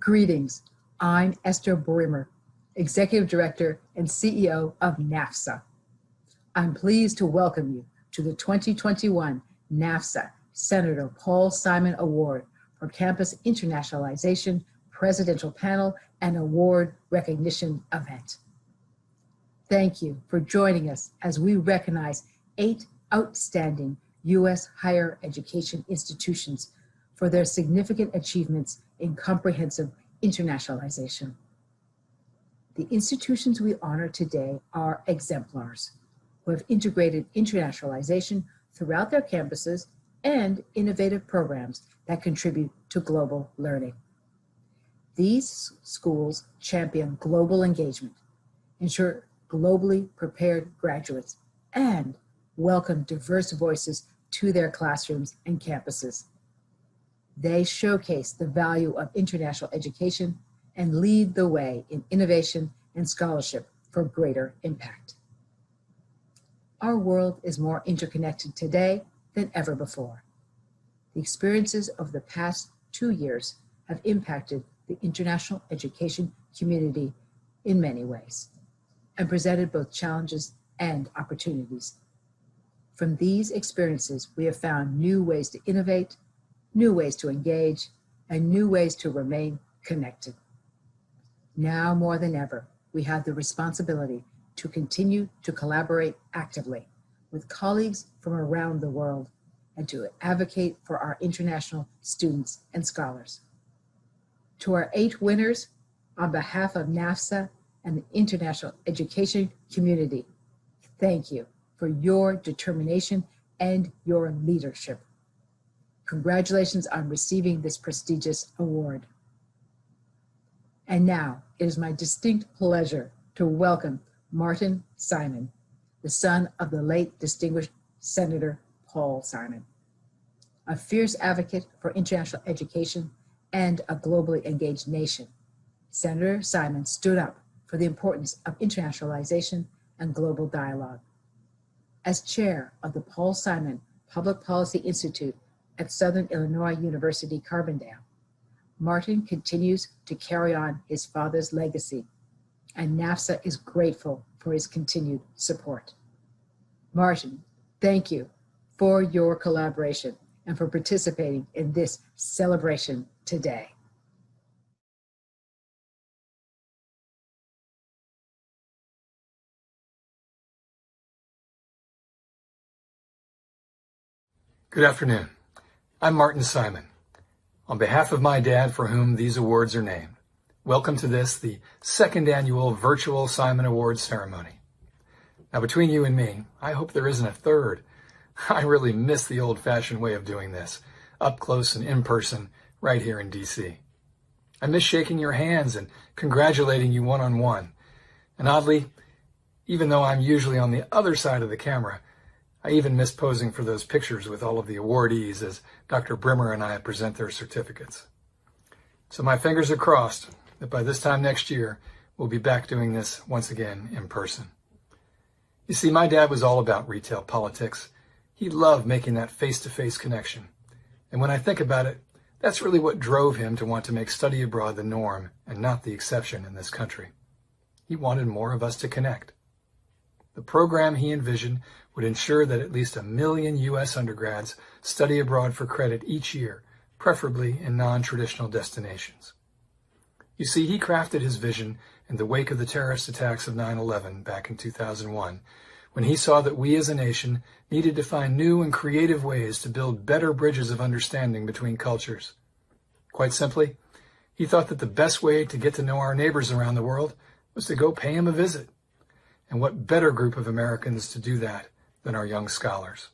Greetings, I'm Esther Brimmer, Executive Director and CEO of NAFSA. I'm pleased to welcome you to the 2021 NAFSA Senator Paul Simon Award for Campus Internationalization Presidential Panel and Award Recognition Event. Thank you for joining us as we recognize 8 outstanding U.S. higher education institutions for their significant achievements in comprehensive internationalization. The institutions we honor today are exemplars who have integrated internationalization throughout their campuses and innovative programs that contribute to global learning. These schools champion global engagement, ensure globally prepared graduates, and welcome diverse voices to their classrooms and campuses. They showcase the value of international education and lead the way in innovation and scholarship for greater impact. Our world is more interconnected today than ever before. The experiences of the past 2 years have impacted the international education community in many ways and presented both challenges and opportunities. From these experiences, we have found new ways to innovate, new ways to engage, and new ways to remain connected. Now more than ever, we have the responsibility to continue to collaborate actively with colleagues from around the world and to advocate for our international students and scholars. To our 8 winners, on behalf of NAFSA and the international education community, thank you for your determination and your leadership. Congratulations on receiving this prestigious award. And now it is my distinct pleasure to welcome Martin Simon, the son of the late distinguished Senator Paul Simon. A fierce advocate for international education and a globally engaged nation, Senator Simon stood up for the importance of internationalization and global dialogue. As chair of the Paul Simon Public Policy Institute at Southern Illinois University Carbondale, Martin continues to carry on his father's legacy, and NAFSA is grateful for his continued support. Martin, thank you for your collaboration and for participating in this celebration today. Good afternoon. I'm Martin Simon. On behalf of my dad, for whom these awards are named, welcome to this, the 2nd annual virtual Simon Awards ceremony. Now, between you and me, I hope there isn't a third. I really miss the old-fashioned way of doing this, up close and in person, right here in DC. I miss shaking your hands and congratulating you one-on-one. And oddly, even though I'm usually on the other side of the camera, I even miss posing for those pictures with all of the awardees as Dr. Brimmer and I present their certificates. So my fingers are crossed that by this time next year, we'll be back doing this once again in person. You see, my dad was all about retail politics. He loved making that face-to-face connection. And when I think about it, that's really what drove him to want to make study abroad the norm and not the exception in this country. He wanted more of us to connect. The program he envisioned would ensure that at least 1 million U.S. undergrads study abroad for credit each year, preferably in non-traditional destinations. You see, he crafted his vision in the wake of the terrorist attacks of 9/11 back in 2001, when he saw that we as a nation needed to find new and creative ways to build better bridges of understanding between cultures. Quite simply, he thought that the best way to get to know our neighbors around the world was to go pay him a visit. And what better group of Americans to do that than our young scholars?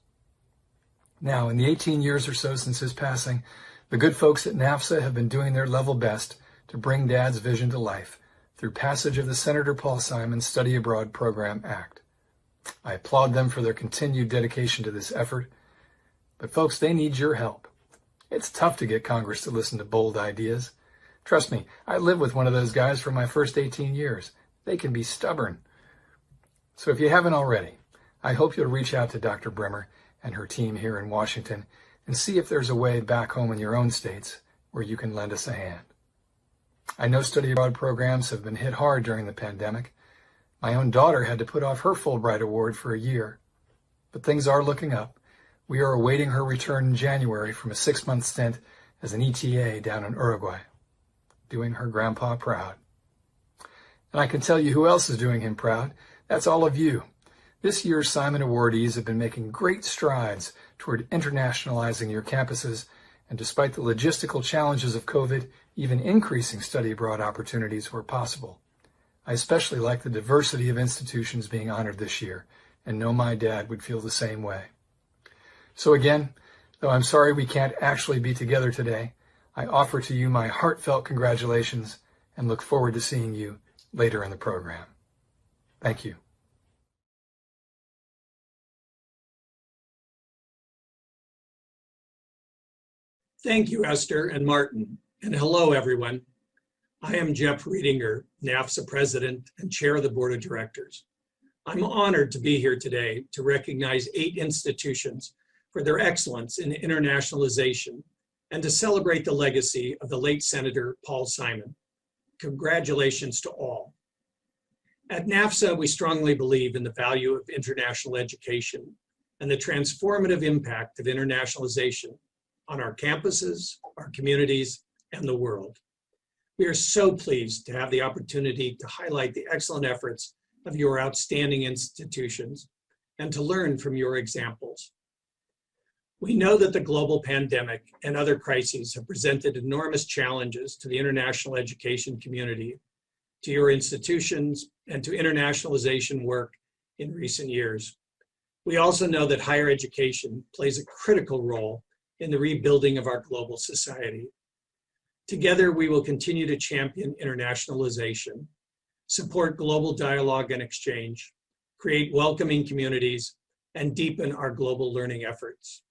Now, in the 18 years or so since his passing, the good folks at NAFSA have been doing their level best to bring Dad's vision to life through passage of the Senator Paul Simon Study Abroad Program Act. I applaud them for their continued dedication to this effort, but folks, they need your help. It's tough to get Congress to listen to bold ideas. Trust me, I lived with one of those guys for my first 18 years. They can be stubborn. So if you haven't already, I hope you'll reach out to Dr. Brimmer and her team here in Washington and see if there's a way back home in your own states where you can lend us a hand. I know study abroad programs have been hit hard during the pandemic. My own daughter had to put off her Fulbright Award for a year. But things are looking up. We are awaiting her return in January from a 6-month stint as an ETA down in Uruguay, doing her grandpa proud. And I can tell you who else is doing him proud. That's all of you. This year's Simon awardees have been making great strides toward internationalizing your campuses, and despite the logistical challenges of COVID, even increasing study abroad opportunities were possible. I especially like the diversity of institutions being honored this year, and know my dad would feel the same way. So again, though I'm sorry we can't actually be together today, I offer to you my heartfelt congratulations and look forward to seeing you later in the program. Thank you. Thank you, Esther and Martin, and hello, everyone. I am Jeff Riedinger, NAFSA President and Chair of the Board of Directors. I'm honored to be here today to recognize 8 institutions for their excellence in internationalization and to celebrate the legacy of the late Senator Paul Simon. Congratulations to all. At NAFSA, we strongly believe in the value of international education and the transformative impact of internationalization on our campuses, our communities, and the world. We are so pleased to have the opportunity to highlight the excellent efforts of your outstanding institutions and to learn from your examples. We know that the global pandemic and other crises have presented enormous challenges to the international education community, to your institutions, and to internationalization work in recent years. We also know that higher education plays a critical role in the rebuilding of our global society. Together, we will continue to champion internationalization, support global dialogue and exchange, create welcoming communities, and deepen our global learning efforts.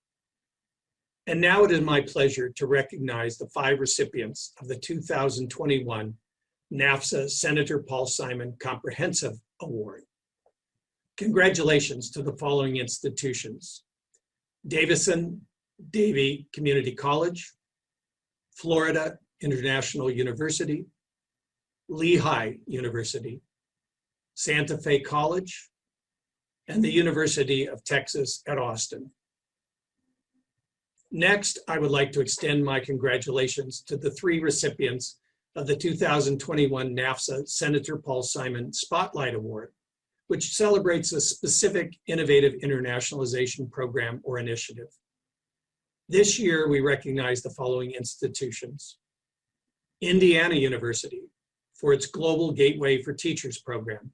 And now it is my pleasure to recognize the 5 recipients of the 2021 NAFSA Senator Paul Simon Comprehensive Award. Congratulations to the following institutions: Davison Davie Community College, Florida International University, Lehigh University, Santa Fe College, and the University of Texas at Austin. Next, I would like to extend my congratulations to the 3 recipients of the 2021 NAFSA Senator Paul Simon Spotlight Award, which celebrates a specific innovative internationalization program or initiative. This year, we recognize the following institutions: Indiana University for its Global Gateway for Teachers program,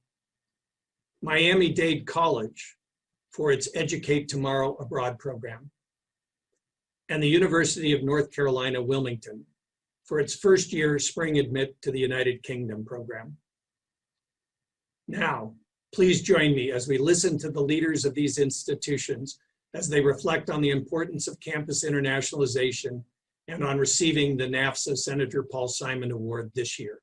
Miami-Dade College for its Educate Tomorrow Abroad program, and the University of North Carolina, Wilmington for its first-year Spring Admit to the United Kingdom program. Now, please join me as we listen to the leaders of these institutions as they reflect on the importance of campus internationalization and on receiving the NAFSA Senator Paul Simon Award this year.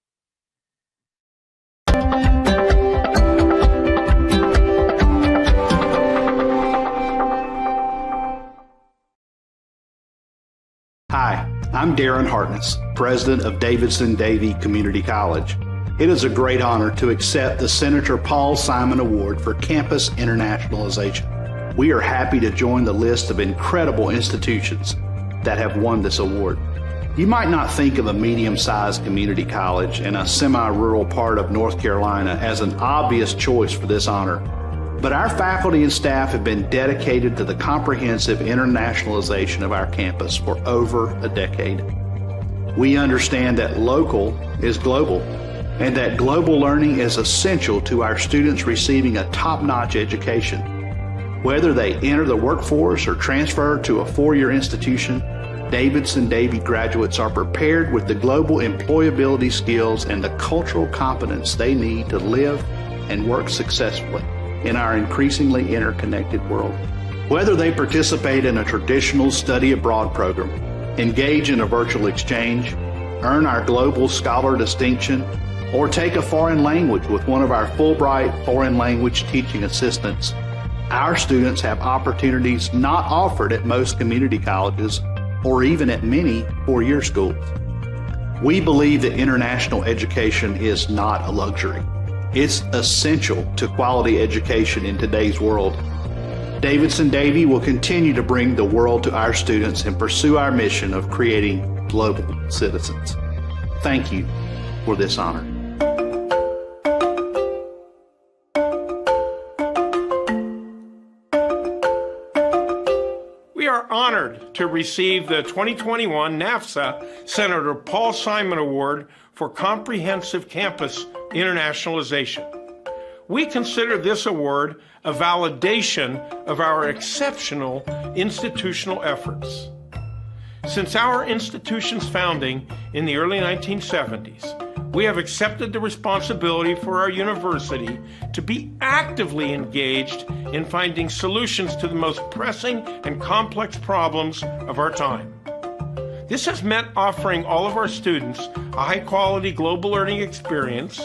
Hi, I'm Darren Hartness, President of Davidson Davie Community College. It is a great honor to accept the Senator Paul Simon Award for Campus Internationalization. We are happy to join the list of incredible institutions that have won this award. You might not think of a medium-sized community college in a semi-rural part of North Carolina as an obvious choice for this honor, but our faculty and staff have been dedicated to the comprehensive internationalization of our campus for over a decade. We understand that local is global, and that global learning is essential to our students receiving a top-notch education. Whether they enter the workforce or transfer to a 4-year institution, Davidson Davie graduates are prepared with the global employability skills and the cultural competence they need to live and work successfully in our increasingly interconnected world. Whether they participate in a traditional study abroad program, engage in a virtual exchange, earn our global scholar distinction, or take a foreign language with one of our Fulbright foreign language teaching assistants, our students have opportunities not offered at most community colleges or even at many 4-year schools. We believe that international education is not a luxury. It's essential to quality education in today's world. Davidson-Davie will continue to bring the world to our students and pursue our mission of creating global citizens. Thank you for this honor. We are honored to receive the 2021 NAFSA Senator Paul Simon Award for Comprehensive Campus Internationalization. We consider this award a validation of our exceptional institutional efforts. Since our institution's founding in the early 1970s, we have accepted the responsibility for our university to be actively engaged in finding solutions to the most pressing and complex problems of our time. This has meant offering all of our students a high-quality global learning experience,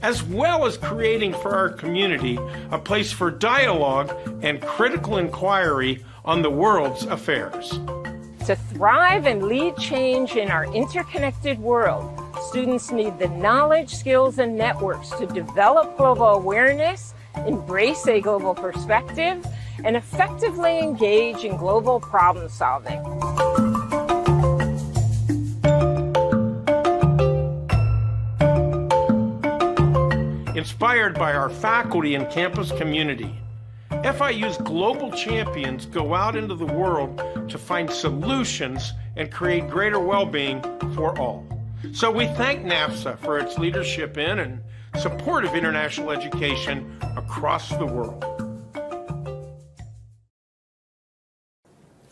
as well as creating for our community a place for dialogue and critical inquiry on the world's affairs. To thrive and lead change in our interconnected world, students need the knowledge, skills, and networks to develop global awareness, embrace a global perspective, and effectively engage in global problem solving. Inspired by our faculty and campus community, FIU's global champions go out into the world to find solutions and create greater well-being for all. So we thank NAFSA for its leadership in and support of international education across the world.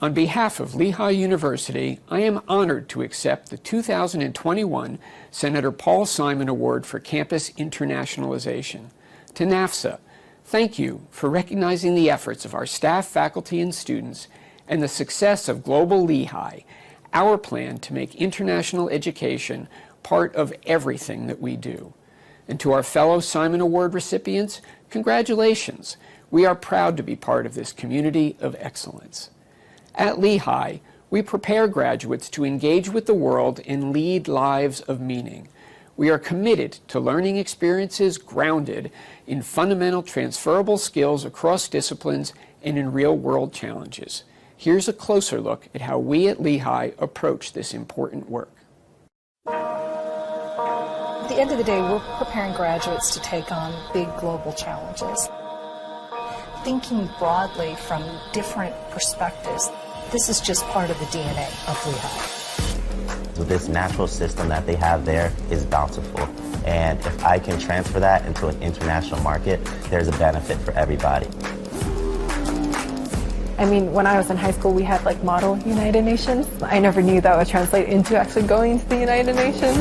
On behalf of Lehigh University, I am honored to accept the 2021 Senator Paul Simon Award for Campus Internationalization. To NAFSA, thank you for recognizing the efforts of our staff, faculty, and students and the success of Global Lehigh, our plan to make international education part of everything that we do. And to our fellow Simon Award recipients, congratulations. We are proud to be part of this community of excellence. At Lehigh, we prepare graduates to engage with the world and lead lives of meaning. We are committed to learning experiences grounded in fundamental transferable skills across disciplines and in real-world challenges. Here's a closer look at how we at Lehigh approach this important work. At the end of the day, we're preparing graduates to take on big global challenges. Thinking broadly from different perspectives, this is just part of the DNA of Lehigh. So this natural system that they have there is bountiful. And if I can transfer that into an international market, there's a benefit for everybody. I mean, when I was in high school, we had like model United Nations. I never knew that would translate into actually going to the United Nations.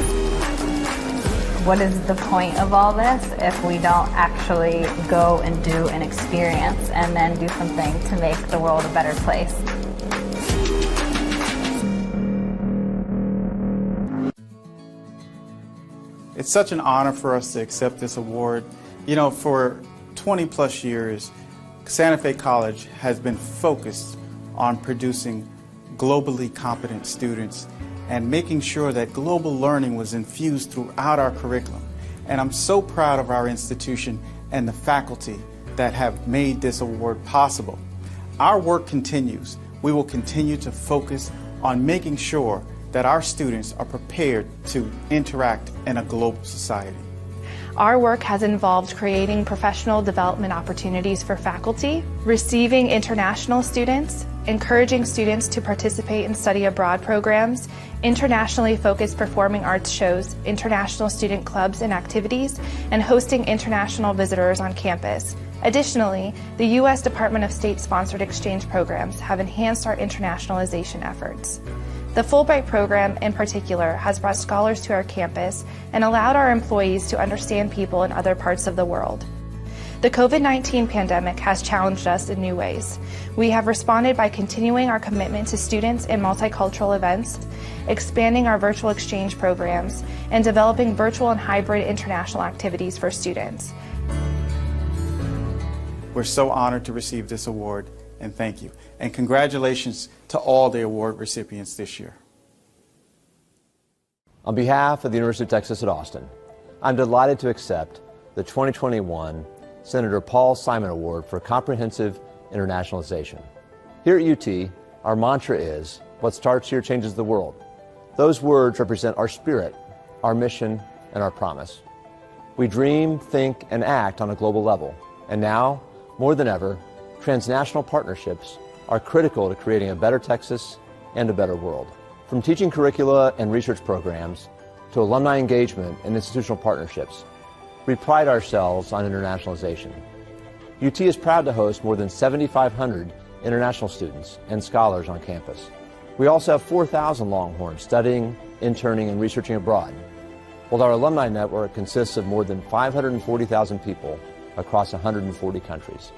What is the point of all this if we don't actually go and do an experience and then do something to make the world a better place? It's such an honor for us to accept this award. You know, for 20 plus years, Santa Fe College has been focused on producing globally competent students and making sure that global learning was infused throughout our curriculum. And I'm so proud of our institution and the faculty that have made this award possible. Our work continues. We will continue to focus on making sure that our students are prepared to interact in a global society. Our work has involved creating professional development opportunities for faculty, receiving international students, encouraging students to participate in study abroad programs, internationally focused performing arts shows, international student clubs and activities, and hosting international visitors on campus. Additionally, the U.S. Department of State-sponsored exchange programs have enhanced our internationalization efforts. The Fulbright program, in particular, has brought scholars to our campus and allowed our employees to understand people in other parts of the world. The COVID-19 pandemic has challenged us in new ways. We have responded by continuing our commitment to students in multicultural events, expanding our virtual exchange programs, and developing virtual and hybrid international activities for students. We're so honored to receive this award, and thank you. And congratulations to all the award recipients this year. On behalf of the University of Texas at Austin, I'm delighted to accept the 2021 Senator Paul Simon Award for Comprehensive Internationalization. Here at UT, our mantra is, "What starts here changes the world." Those words represent our spirit, our mission, and our promise. We dream, think, and act on a global level. And now, more than ever, transnational partnerships are critical to creating a better Texas and a better world. From teaching curricula and research programs to alumni engagement and institutional partnerships, we pride ourselves on internationalization. UT is proud to host more than 7,500 international students and scholars on campus. We also have 4,000 Longhorns studying, interning, and researching abroad, while our alumni network consists of more than 540,000 people across 140 countries.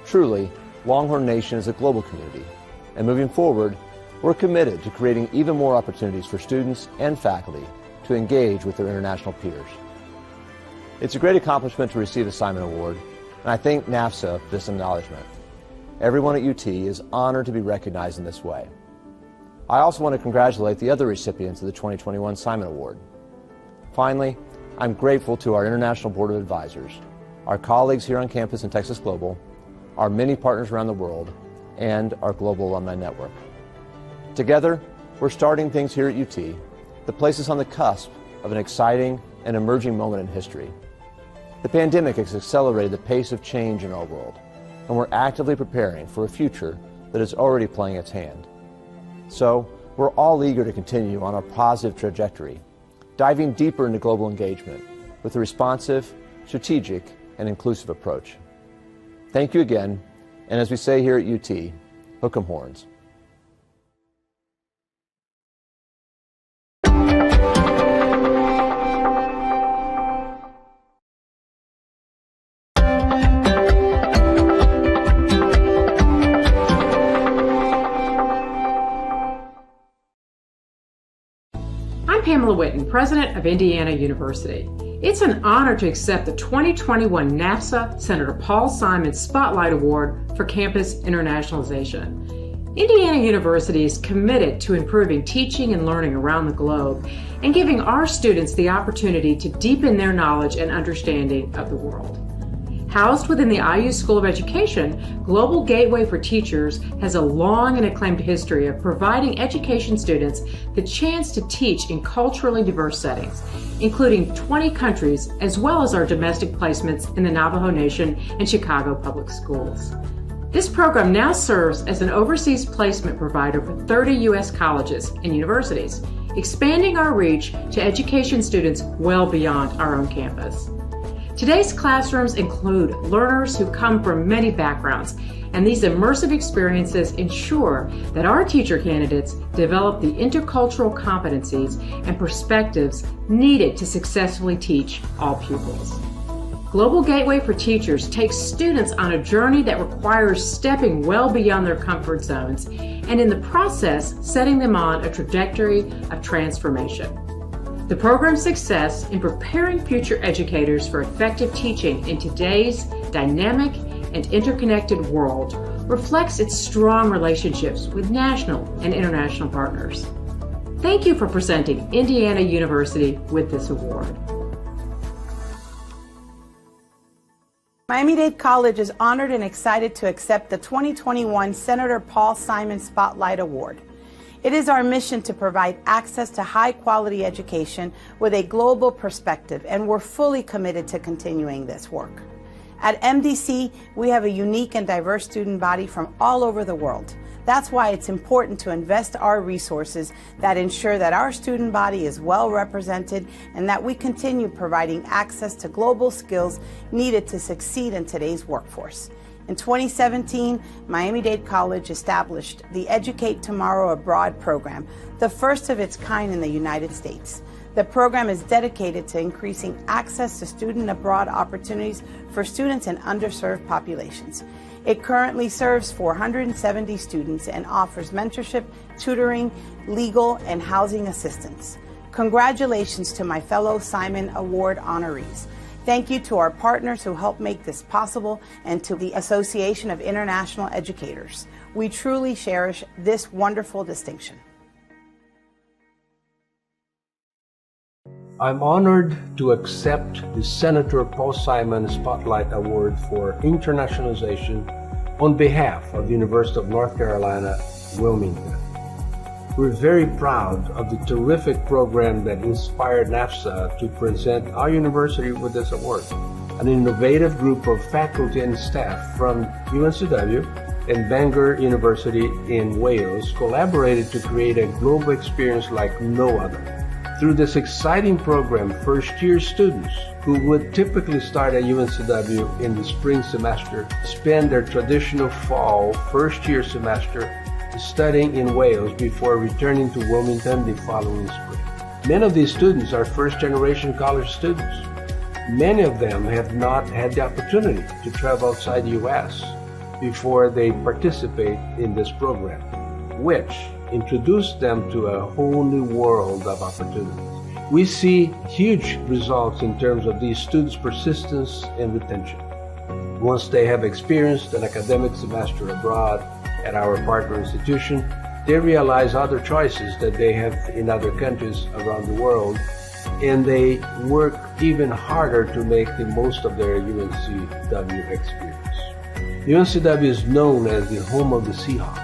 Truly, Longhorn Nation is a global community, and moving forward, we're committed to creating even more opportunities for students and faculty to engage with their international peers. It's a great accomplishment to receive the Simon Award, and I thank NAFSA for this acknowledgement. Everyone at UT is honored to be recognized in this way. I also want to congratulate the other recipients of the 2021 Simon Award. Finally, I'm grateful to our International Board of Advisors, our colleagues here on campus in Texas Global, our many partners around the world, and our global alumni network. Together, we're starting things here at UT that place us on the cusp of an exciting and emerging moment in history. The pandemic has accelerated the pace of change in our world, and we're actively preparing for a future that is already playing its hand. So, we're all eager to continue on our positive trajectory, diving deeper into global engagement with a responsive, strategic, and inclusive approach. Thank you again, and as we say here at UT, hook 'em horns. Pamela Whitten, President of Indiana University. It's an honor to accept the 2021 NAFSA Senator Paul Simon Spotlight Award for Campus Internationalization. Indiana University is committed to improving teaching and learning around the globe and giving our students the opportunity to deepen their knowledge and understanding of the world. Housed within the IU School of Education, Global Gateway for Teachers has a long and acclaimed history of providing education students the chance to teach in culturally diverse settings, including 20 countries, as well as our domestic placements in the Navajo Nation and Chicago Public Schools. This program now serves as an overseas placement provider for 30 U.S. colleges and universities, expanding our reach to education students well beyond our own campus. Today's classrooms include learners who come from many backgrounds, and these immersive experiences ensure that our teacher candidates develop the intercultural competencies and perspectives needed to successfully teach all pupils. Global Gateway for Teachers takes students on a journey that requires stepping well beyond their comfort zones, and in the process, setting them on a trajectory of transformation. The program's success in preparing future educators for effective teaching in today's dynamic and interconnected world reflects its strong relationships with national and international partners. Thank you for presenting Indiana University with this award. Miami-Dade College is honored and excited to accept the 2021 Senator Paul Simon Spotlight Award. It is our mission to provide access to high-quality education with a global perspective, and we're fully committed to continuing this work. At MDC, we have a unique and diverse student body from all over the world. That's why it's important to invest our resources that ensure that our student body is well represented and that we continue providing access to global skills needed to succeed in today's workforce. In 2017, Miami-Dade College established the Educate Tomorrow Abroad program, the first of its kind in the United States. The program is dedicated to increasing access to student abroad opportunities for students in underserved populations. It currently serves 470 students and offers mentorship, tutoring, legal, and housing assistance. Congratulations to my fellow Simon Award honorees. Thank you to our partners who helped make this possible and to the Association of International Educators. We truly cherish this wonderful distinction. I'm honored to accept the Senator Paul Simon Spotlight Award for Internationalization on behalf of the University of North Carolina, Wilmington. We're very proud of the terrific program that inspired NAFSA to present our university with this award. An innovative group of faculty and staff from UNCW and Bangor University in Wales collaborated to create a global experience like no other. Through this exciting program, first-year students who would typically start at UNCW in the spring semester spend their traditional fall first-year semester studying in Wales before returning to Wilmington the following spring. Many of these students are first-generation college students. Many of them have not had the opportunity to travel outside the U.S. before they participate in this program, which introduced them to a whole new world of opportunities. We see huge results in terms of these students' persistence and retention. Once they have experienced an academic semester abroad at our partner institution, they realize other choices that they have in other countries around the world, and they work even harder to make the most of their UNCW experience. UNCW is known as the home of the Seahawks.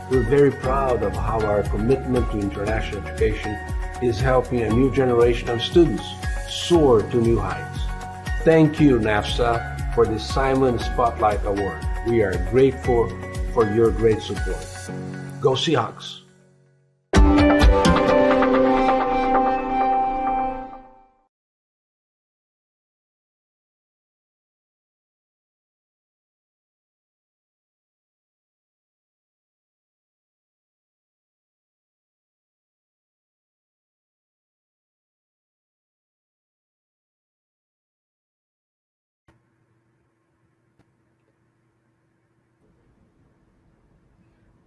We're very proud of how our commitment to international education is helping a new generation of students soar to new heights. Thank you, NAFSA, for the Simon Spotlight Award. We are grateful for your great support. Go Seahawks!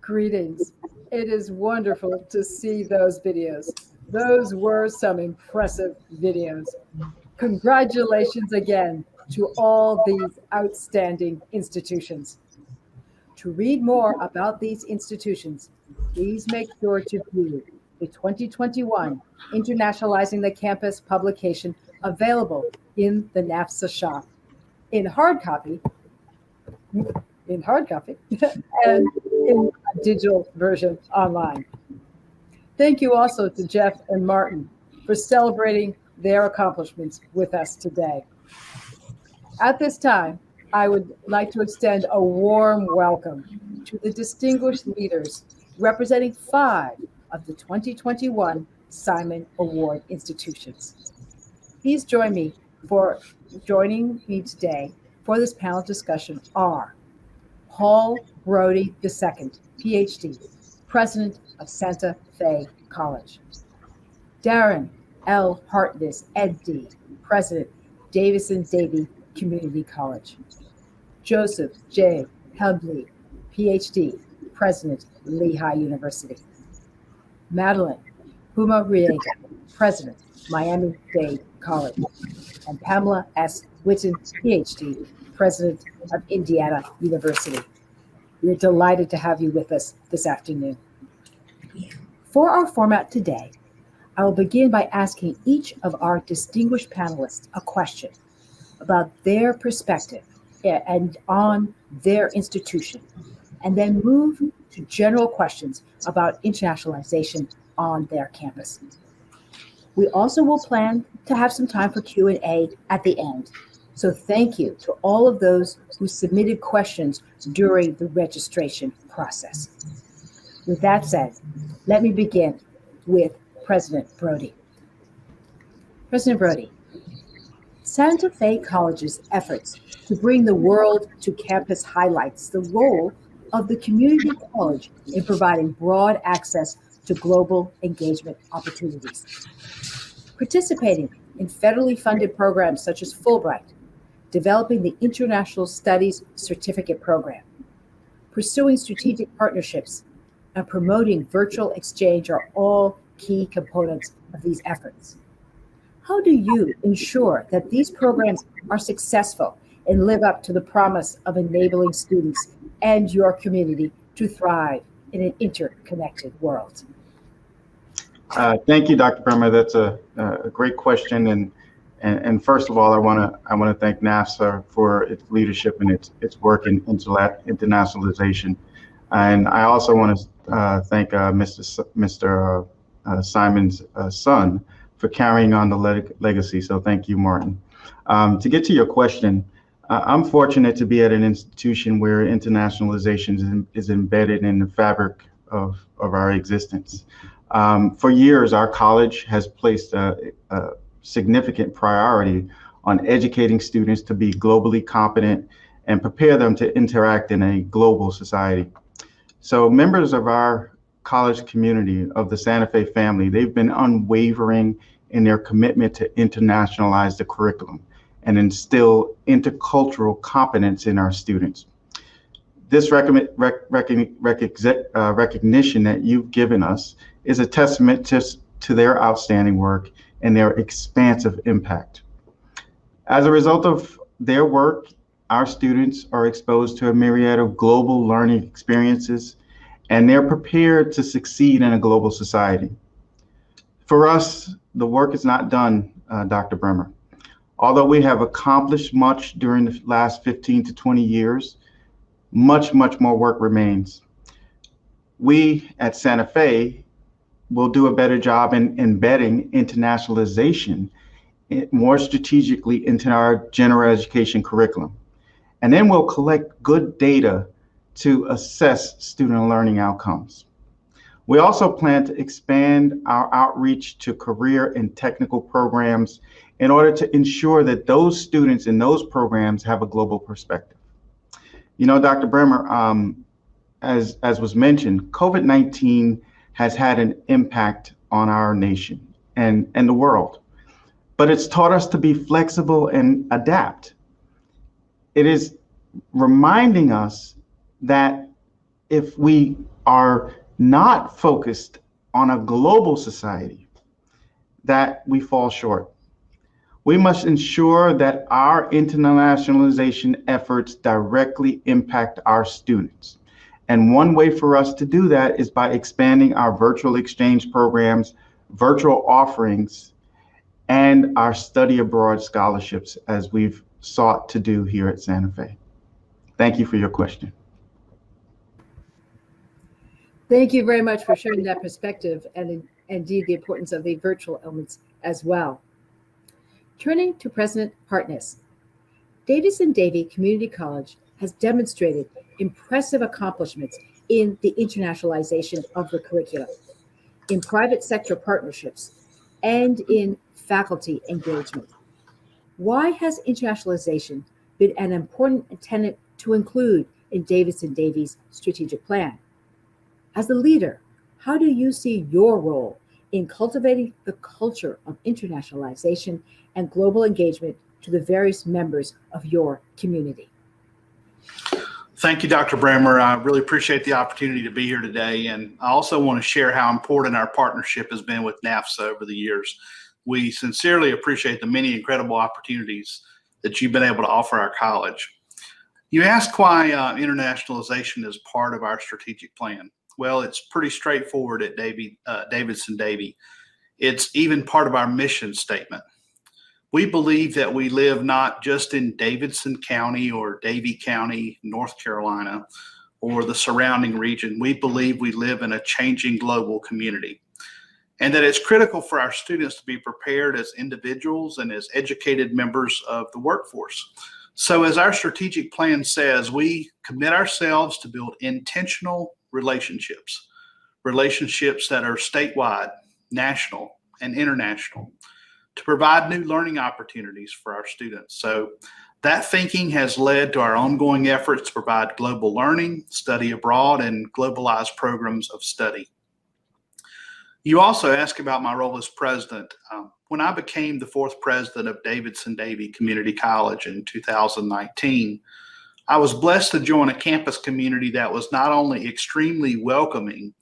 Greetings. It is wonderful to see those videos. Those were some impressive videos. Congratulations again to all these outstanding institutions. To read more about these institutions, please make sure to view the 2021 Internationalizing the Campus publication available in the NAFSA shop in hard copy and in a digital version online. Thank you also to Jeff and Martin for celebrating their accomplishments with us today. At this time, I would like to extend a warm welcome to the distinguished leaders representing 5 of the 2021 Simon Award institutions. Please joining me today for this panel discussion are Paul Brody II, PhD, President of Santa Fe College. Darren L. Hartness, Ed.D., President, Davidson-Davie Community College. Joseph J. Helbley, PhD, President, Lehigh University. Madeline Puma-Riega, President, Miami-Dade College. And Pamela S. Witten, PhD, President of Indiana University. We're delighted to have you with us this afternoon. For our format today, I will begin by asking each of our distinguished panelists a question about their perspective and on their institution, and then move to general questions about internationalization on their campus. We also will plan to have some time for Q&A at the end. So thank you to all of those who submitted questions during the registration process. With that said, let me begin with President Brody. President Brody, Santa Fe College's efforts to bring the world to campus highlights the role of the community college in providing broad access to global engagement opportunities. Participating in federally funded programs such as Fulbright, developing the International Studies Certificate Program, pursuing strategic partnerships, and promoting virtual exchange are all key components of these efforts. How do you ensure that these programs are successful and live up to the promise of enabling students and your community to thrive in an interconnected world? Thank you, Dr. Bremer. That's a great question, and first of all, I want to thank NAFSA for its leadership and its work in internationalization, and I also want to thank Mr. Simon's son for carrying on the legacy. So thank you, Martin. To get to your question, I'm fortunate to be at an institution where internationalization is embedded in the fabric of our existence. For years, our college has placed a significant priority on educating students to be globally competent and prepare them to interact in a global society. So members of our college community of the Santa Fe family, they've been unwavering in their commitment to internationalize the curriculum and instill intercultural competence in our students. This recognition that you've given us is a testament to their outstanding work and their expansive impact. As a result of their work, our students are exposed to a myriad of global learning experiences, and they're prepared to succeed in a global society. For us, the work is not done, Dr. Bremer. Although we have accomplished much during the last 15 to 20 years, much more work remains. We at Santa Fe will do a better job in embedding internationalization more strategically into our general education curriculum. And then we'll collect good data to assess student learning outcomes. We also plan to expand our outreach to career and technical programs in order to ensure that those students in those programs have a global perspective. You know, Dr. Bremer, as was mentioned, COVID-19 has had an impact on our nation and the world, but it's taught us to be flexible and adapt. It is reminding us that if we are not focused on a global society, that we fall short. We must ensure that our internationalization efforts directly impact our students. And one way for us to do that is by expanding our virtual exchange programs, virtual offerings, and our study abroad scholarships, as we've sought to do here at Santa Fe. Thank you for your question. Thank you very much for sharing that perspective and indeed the importance of the virtual elements as well. Turning to President Hartness, Davidson-Davie Community College has demonstrated impressive accomplishments in the internationalization of the curriculum, in private sector partnerships, and in faculty engagement. Why has internationalization been an important tenet to include in Davidson-Davie's strategic plan? As a leader, how do you see your role in cultivating the culture of internationalization and global engagement to the various members of your community? Thank you, Dr. Bremer. I really appreciate the opportunity to be here today. And I also want to share how important our partnership has been with NAFSA over the years. We sincerely appreciate the many incredible opportunities that you've been able to offer our college. You asked why internationalization is part of our strategic plan. Well, it's pretty straightforward at Davidson-Davie. It's even part of our mission statement. We believe that we live not just in Davidson County or Davie County, North Carolina, or the surrounding region. We believe we live in a changing global community, and that it's critical for our students to be prepared as individuals and as educated members of the workforce. So as our strategic plan says, we commit ourselves to build intentional relationships that are statewide, national, and international, to provide new learning opportunities for our students. So that thinking has led to our ongoing efforts to provide global learning, study abroad, and globalized programs of study. You also asked about my role as president. When I became the fourth president of Davidson-Davie Community College in 2019, I was blessed to join a campus community that was not only extremely welcoming,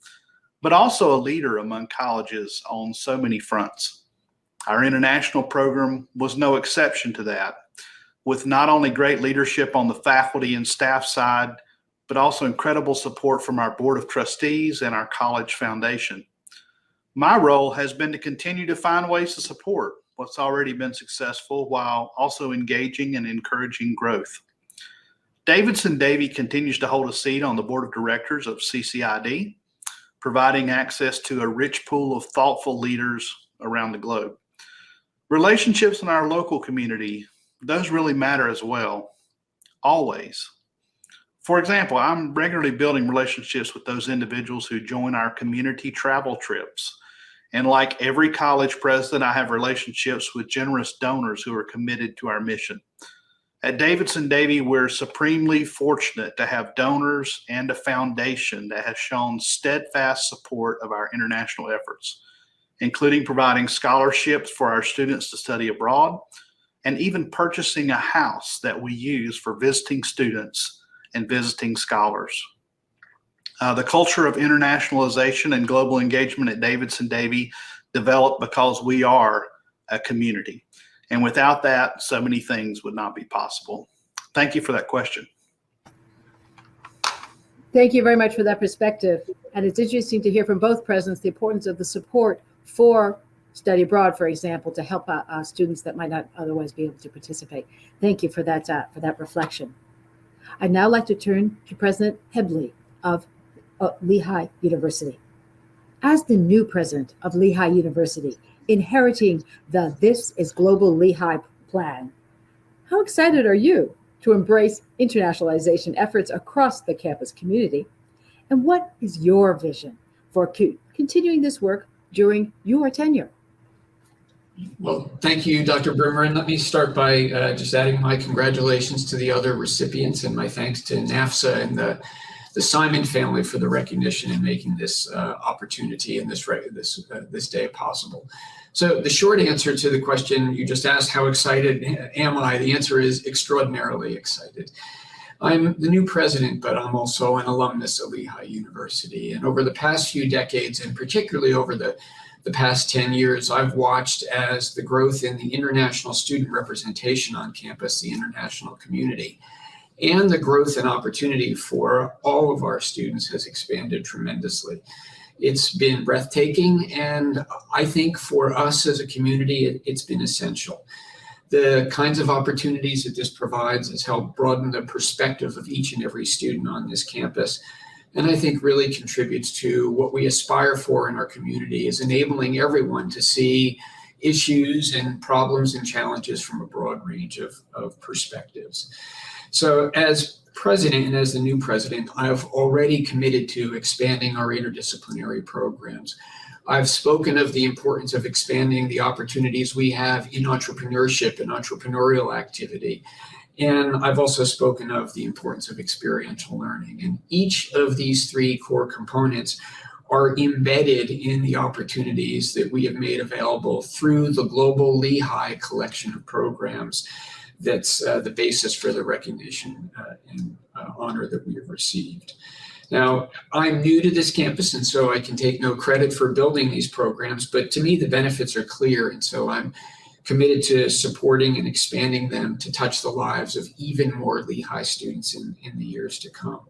but also a leader among colleges on so many fronts. Our international program was no exception to that, with not only great leadership on the faculty and staff side, but also incredible support from our board of trustees and our college foundation. My role has been to continue to find ways to support what's already been successful while also engaging and encouraging growth. Davidson-Davie continues to hold a seat on the board of directors of CCID, providing access to a rich pool of thoughtful leaders around the globe. Relationships in our local community, those really matter as well, always. For example, I'm regularly building relationships with those individuals who join our community travel trips. And like every college president, I have relationships with generous donors who are committed to our mission. At Davidson-Davie, we're supremely fortunate to have donors and a foundation that has shown steadfast support of our international efforts, including providing scholarships for our students to study abroad, and even purchasing a house that we use for visiting students and visiting scholars. The culture of internationalization and global engagement at Davidson-Davie developed because we are a community. And without that, so many things would not be possible. Thank you for that question. Thank you very much for that perspective. And it's interesting to hear from both presidents the importance of the support for study abroad, for example, to help students that might not otherwise be able to participate. Thank you for that reflection. I'd now like to turn to President Hebley of Lehigh University. As the new president of Lehigh University, inheriting the This is Global Lehigh plan, how excited are you to embrace internationalization efforts across the campus community? And what is your vision for continuing this work during your tenure? Well, thank you, Dr. Brimmer. And let me start by just adding my congratulations to the other recipients and my thanks to NAFSA and the Simon family for the recognition in making this opportunity and this day possible. So the short answer to the question you just asked, how excited am I? The answer is extraordinarily excited. I'm the new president, but I'm also an alumnus of Lehigh University. And over the past few decades, and particularly over the past 10 years, I've watched as the growth in the international student representation on campus, the international community, and the growth and opportunity for all of our students has expanded tremendously. It's been breathtaking, and I think for us as a community, it's been essential. The kinds of opportunities that this provides has helped broaden the perspective of each and every student on this campus, and I think really contributes to what we aspire for in our community, is enabling everyone to see issues and problems and challenges from a broad range of perspectives. So as president and as the new president, I've already committed to expanding our interdisciplinary programs. I've spoken of the importance of expanding the opportunities we have in entrepreneurship and entrepreneurial activity. And I've also spoken of the importance of experiential learning. And each of these three core components are embedded in the opportunities that we have made available through the Global Lehigh collection of programs. That's the basis for the recognition and honor that we have received. Now, I'm new to this campus, and so I can take no credit for building these programs, but to me, the benefits are clear, and so I'm committed to supporting and expanding them to touch the lives of even more Lehigh students in the years to come.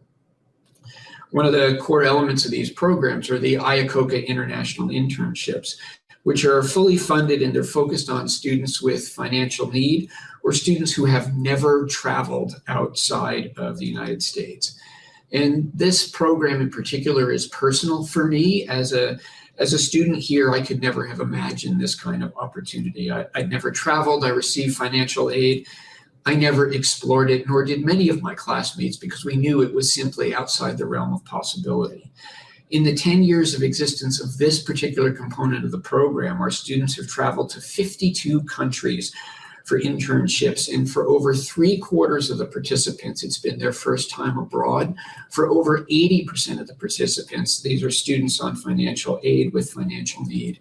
One of the core elements of these programs are the Iacocca International Internships, which are fully funded, and they're focused on students with financial need or students who have never traveled outside of the United States. And this program in particular is personal for me. As a student here, I could never have imagined this kind of opportunity. I'd never traveled, I received financial aid. I never explored it, nor did many of my classmates, because we knew it was simply outside the realm of possibility. In the 10 years of existence of this particular component of the program, our students have traveled to 52 countries for internships, and for over 3/4 of the participants, it's been their first time abroad. For over 80% of the participants, these are students on financial aid with financial need.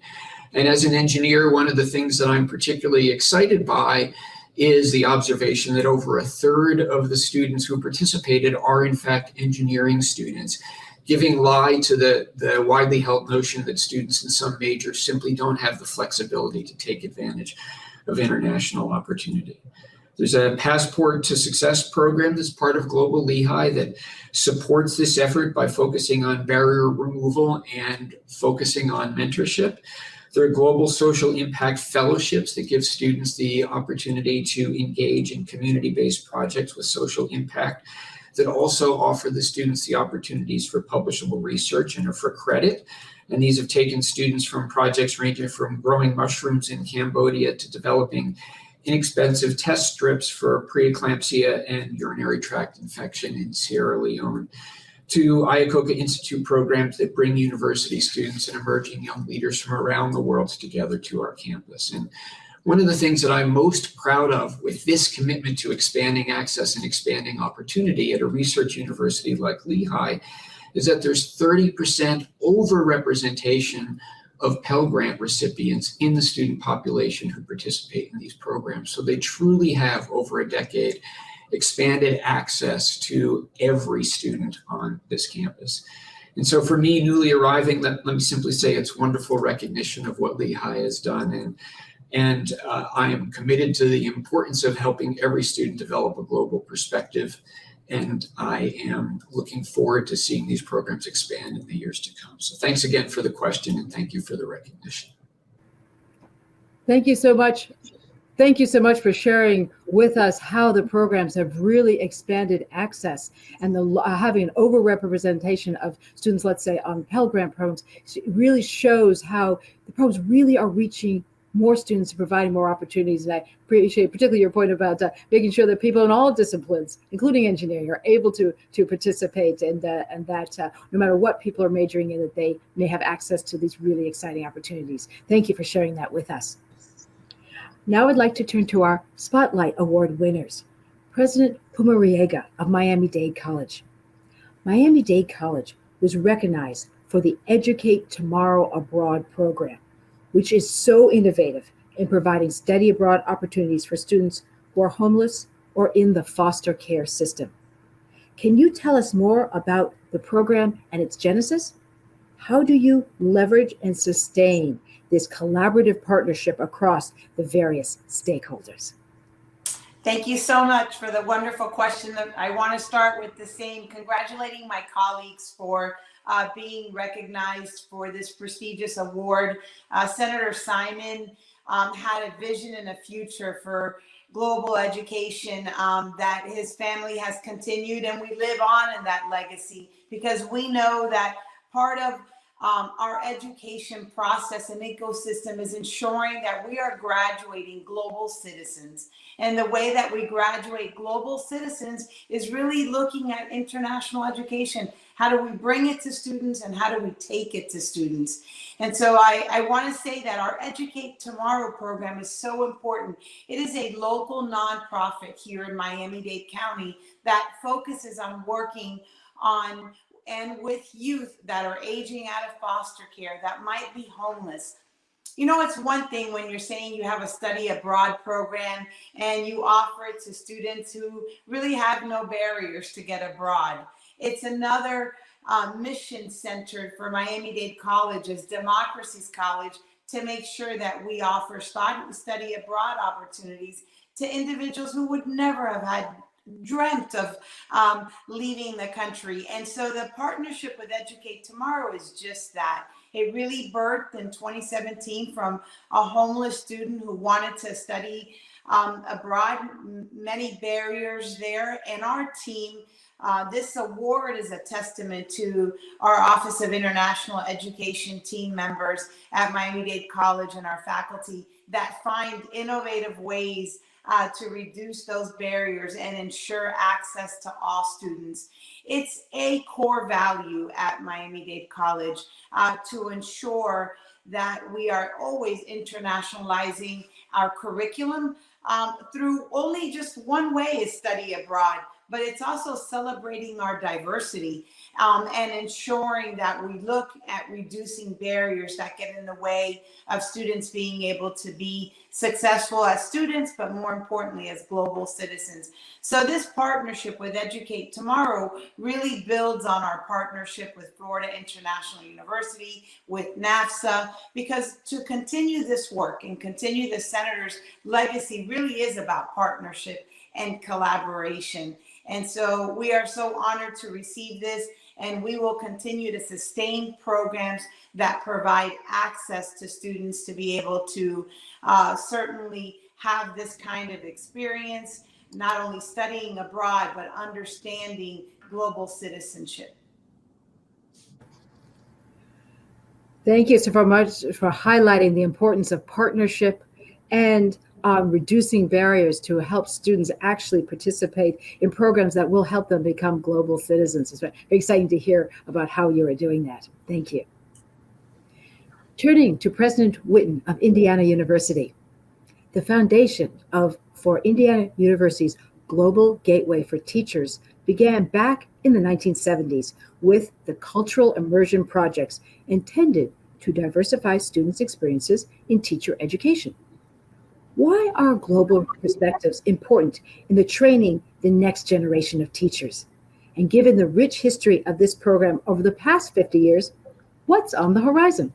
And as an engineer, one of the things that I'm particularly excited by is the observation that over 1/3 of the students who participated are in fact engineering students, giving lie to the widely held notion that students in some majors simply don't have the flexibility to take advantage of international opportunity. There's a Passport to Success program that's part of Global Lehigh that supports this effort by focusing on barrier removal and focusing on mentorship. There are global social impact fellowships that give students the opportunity to engage in community-based projects with social impact that also offer the students the opportunities for publishable research and are for credit. And these have taken students from projects ranging from growing mushrooms in Cambodia to developing inexpensive test strips for preeclampsia and urinary tract infection in Sierra Leone, to Iacocca Institute programs that bring university students and emerging young leaders from around the world together to our campus. And one of the things that I'm most proud of with this commitment to expanding access and expanding opportunity at a research university like Lehigh is that there's 30% overrepresentation of Pell Grant recipients in the student population who participate in these programs. So they truly have, over a decade, expanded access to every student on this campus. And so for me, newly arriving, let me simply say it's wonderful recognition of what Lehigh has done. And I am committed to the importance of helping every student develop a global perspective. And I am looking forward to seeing these programs expand in the years to come. So thanks again for the question, and thank you for the recognition. Thank you so much. Thank you so much for sharing with us how the programs have really expanded access, and having an overrepresentation of students, let's say, on Pell Grant programs, really shows how the programs really are reaching more students and providing more opportunities. And I appreciate particularly your point about making sure that people in all disciplines, including engineering, are able to participate, and that no matter what people are majoring in, that they may have access to these really exciting opportunities. Thank you for sharing that with us. Now I'd like to turn to our Spotlight Award winners. President Pumariega of Miami-Dade College. Miami-Dade College was recognized for the Educate Tomorrow Abroad program, which is so innovative in providing study abroad opportunities for students who are homeless or in the foster care system. Can you tell us more about the program and its genesis? How do you leverage and sustain this collaborative partnership across the various stakeholders? Thank you so much for the wonderful question. I want to start with the same, congratulating my colleagues for being recognized for this prestigious award. Senator Simon had a vision and a future for global education that his family has continued, and we live on in that legacy because we know that part of our education process and ecosystem is ensuring that we are graduating global citizens. And the way that we graduate global citizens is really looking at international education. How do we bring it to students, and how do we take it to students? And so I want to say that our Educate Tomorrow program is so important. It is a local nonprofit here in Miami-Dade County that focuses on working on and with youth that are aging out of foster care, that might be homeless. You know, it's one thing when you're saying you have a study abroad program and you offer it to students who really have no barriers to get abroad. It's another mission centered for Miami-Dade College as Democracy's College to make sure that we offer study abroad opportunities to individuals who would never have had dreamt of leaving the country. And so the partnership with Educate Tomorrow is just that. It really birthed in 2017 from a homeless student who wanted to study abroad, many barriers there. And our team, this award is a testament to our Office of International Education team members at Miami-Dade College and our faculty that find innovative ways to reduce those barriers and ensure access to all students. It's a core value at Miami-Dade College to ensure that we are always internationalizing our curriculum through only just one way is study abroad, but it's also celebrating our diversity and ensuring that we look at reducing barriers that get in the way of students being able to be successful as students, but more importantly, as global citizens. So this partnership with Educate Tomorrow really builds on our partnership with Florida International University, with NAFSA, because to continue this work and continue the Senator's legacy really is about partnership and collaboration. And so we are so honored to receive this, and we will continue to sustain programs that provide access to students to be able to certainly have this kind of experience, not only studying abroad, but understanding global citizenship. Thank you so much for highlighting the importance of partnership and reducing barriers to help students actually participate in programs that will help them become global citizens. It's very exciting to hear about how you are doing that. Thank you. Turning to President Whitten of Indiana University, the foundation for Indiana University's Global Gateway for Teachers began back in the 1970s with the Cultural Immersion Projects intended to diversify students' experiences in teacher education. Why are global perspectives important in the training the next generation of teachers? And given the rich history of this program over the past 50 years, what's on the horizon?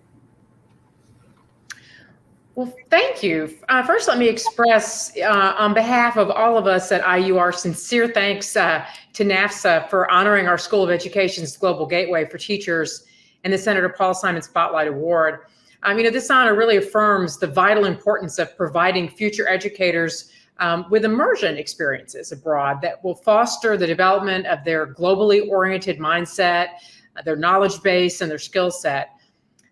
Well, thank you. First, let me express on behalf of all of us at IU our sincere thanks to NAFSA for honoring our School of Education's Global Gateway for Teachers and the Senator Paul Simon Spotlight Award. This honor really affirms the vital importance of providing future educators with immersion experiences abroad that will foster the development of their globally oriented mindset, their knowledge base, and their skill set.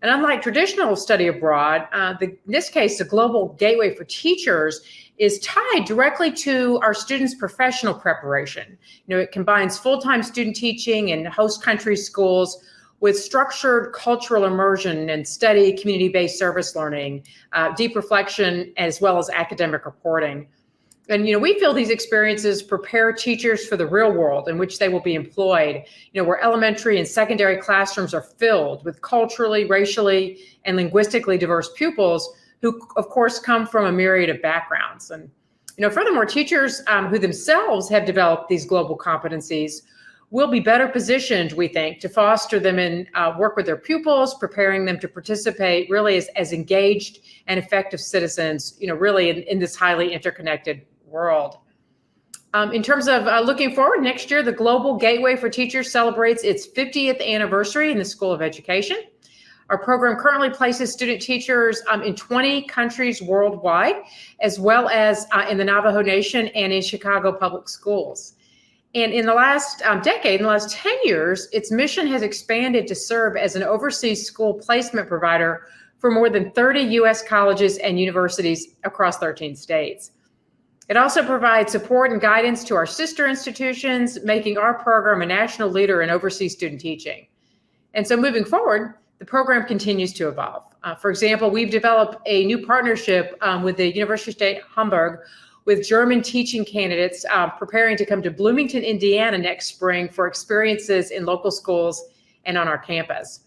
And unlike traditional study abroad, in this case, the Global Gateway for Teachers is tied directly to our students' professional preparation. It combines full-time student teaching in host country schools with structured cultural immersion and steady community-based service learning, deep reflection, as well as academic reporting. And, we feel these experiences prepare teachers for the real world in which they will be employed, where elementary and secondary classrooms are filled with culturally, racially, and linguistically diverse pupils who, of course, come from a myriad of backgrounds. And, furthermore, teachers who themselves have developed these global competencies will be better positioned, we think, to foster them in work with their pupils, preparing them to participate really as engaged and effective citizens, really in this highly interconnected world. In terms of looking forward, next year, the Global Gateway for Teachers celebrates its 50th anniversary in the School of Education. Our program currently places student teachers in 20 countries worldwide, as well as in the Navajo Nation and in Chicago public schools. And in the last decade, in the last 10 years, its mission has expanded to serve as an overseas school placement provider for more than 30 U.S. colleges and universities across 13 states. It also provides support and guidance to our sister institutions, making our program a national leader in overseas student teaching. And so moving forward, the program continues to evolve. For example, we've developed a new partnership with the University of State Hamburg with German teaching candidates preparing to come to Bloomington, Indiana next spring for experiences in local schools and on our campus.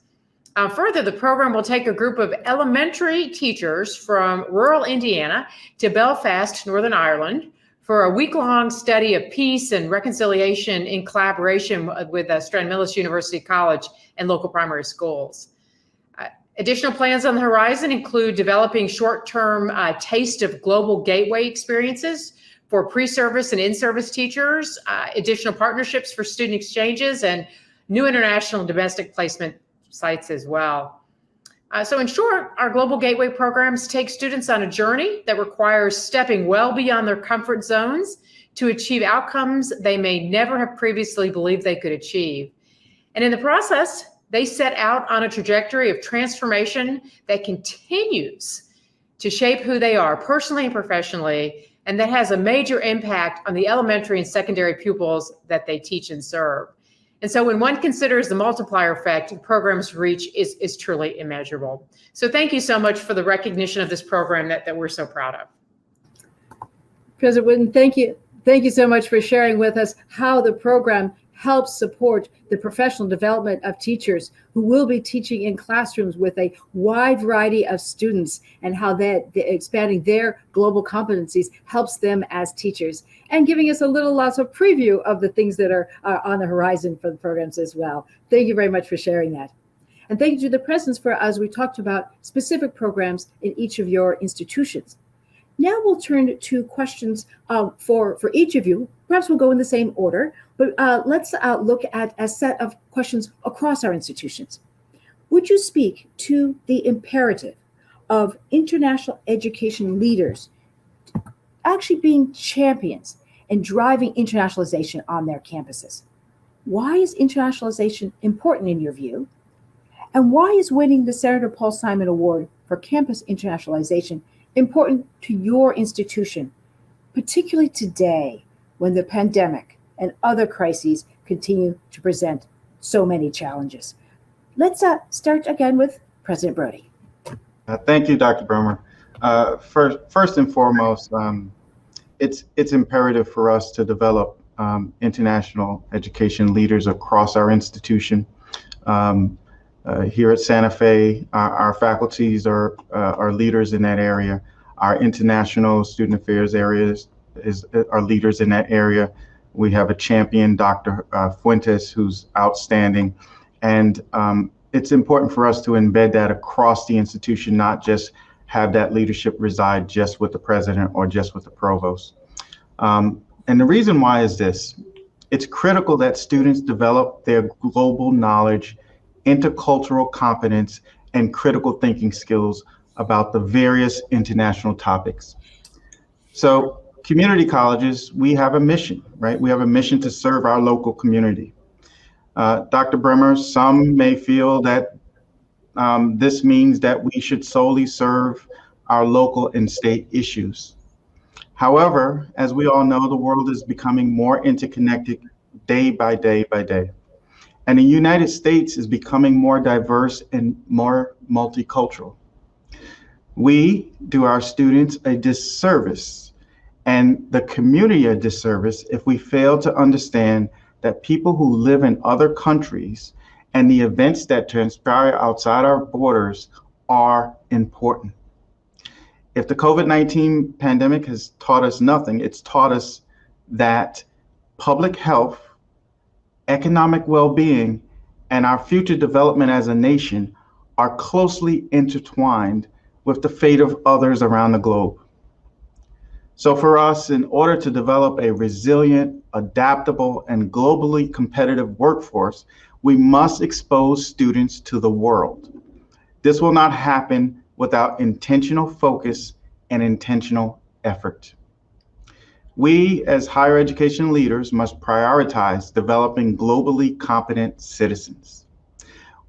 Further, the program will take a group of elementary teachers from rural Indiana to Belfast, Northern Ireland, for a week-long study of peace and reconciliation in collaboration with Stranmillis University College and local primary schools. Additional plans on the horizon include developing short-term taste of global gateway experiences for pre-service and in-service teachers, additional partnerships for student exchanges, and new international and domestic placement sites as well. So in short, our Global Gateway programs take students on a journey that requires stepping well beyond their comfort zones to achieve outcomes they may never have previously believed they could achieve. And in the process, they set out on a trajectory of transformation that continues to shape who they are personally and professionally, and that has a major impact on the elementary and secondary pupils that they teach and serve. And so when one considers the multiplier effect the program's reach is truly immeasurable. So thank you so much for the recognition of this program that we're so proud of. President Whitten, thank you. Thank you so much for sharing with us how the program helps support the professional development of teachers who will be teaching in classrooms with a wide variety of students, and how that expanding their global competencies helps them as teachers, and giving us a little lots of preview of the things that are on the horizon for the programs as well. Thank you very much for sharing that. And thank you to the presidents for, as we talked about, specific programs in each of your institutions. Now we'll turn to questions for each of you. Perhaps we'll go in the same order, but let's look at a set of questions across our institutions. Would you speak to the imperative of international education leaders actually being champions and driving internationalization on their campuses? Why is internationalization important in your view? And why is winning the Senator Paul Simon Award for Campus Internationalization important to your institution, particularly today when the pandemic and other crises continue to present so many challenges? Let's start again with President Brody. Thank you, Dr. Bremer. First and foremost, it's imperative for us to develop international education leaders across our institution. Here at Santa Fe, our faculties are leaders in that area. Our international student affairs areas are leaders in that area. We have a champion, Dr. Fuentes, who's outstanding. And it's important for us to embed that across the institution, not just have that leadership reside just with the president or just with the provost. And the reason why is this: it's critical that students develop their global knowledge, intercultural competence, and critical thinking skills about the various international topics. So community colleges, we have a mission, right? We have a mission to serve our local community. Dr. Bremer, some may feel that this means that we should solely serve our local and state issues. However, as we all know, the world is becoming more interconnected day by day by day. And the United States is becoming more diverse and more multicultural. We do our students a disservice and the community a disservice if we fail to understand that people who live in other countries and the events that transpire outside our borders are important. If the COVID-19 pandemic has taught us nothing, it's taught us that public health, economic well-being, and our future development as a nation are closely intertwined with the fate of others around the globe. So for us, in order to develop a resilient, adaptable, and globally competitive workforce, we must expose students to the world. This will not happen without intentional focus and intentional effort. We, as higher education leaders, must prioritize developing globally competent citizens.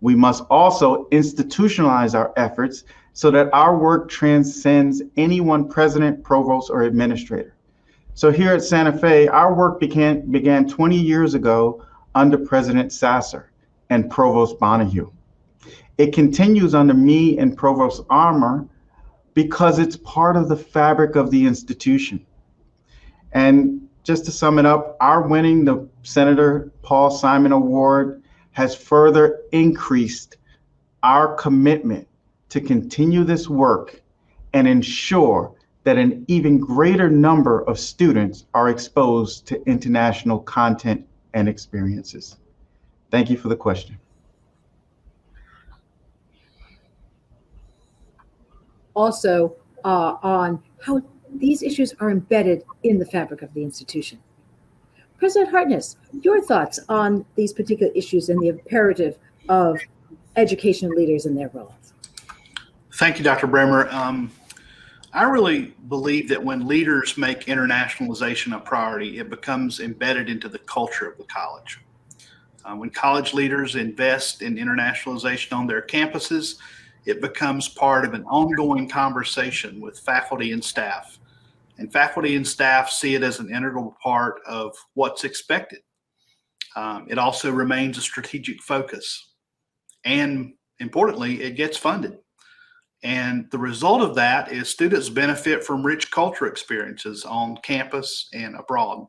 We must also institutionalize our efforts so that our work transcends any one president, provost, or administrator. So here at Santa Fe, our work began 20 years ago under President Sasser and Provost Bonahue. It continues under me and Provost Armour because it's part of the fabric of the institution. And just to sum it up, our winning the Senator Paul Simon Award has further increased our commitment to continue this work and ensure that an even greater number of students are exposed to international content and experiences. Thank you for the question. Also on how these issues are embedded in the fabric of the institution. President Hartness, your thoughts on these particular issues and the imperative of education leaders in their roles. Thank you, Dr. Bremer. I really believe that when leaders make internationalization a priority, it becomes embedded into the culture of the college. When college leaders invest in internationalization on their campuses, it becomes part of an ongoing conversation with faculty and staff. And faculty and staff see it as an integral part of what's expected. It also remains a strategic focus. And importantly, it gets funded. And the result of that is students benefit from rich culture experiences on campus and abroad.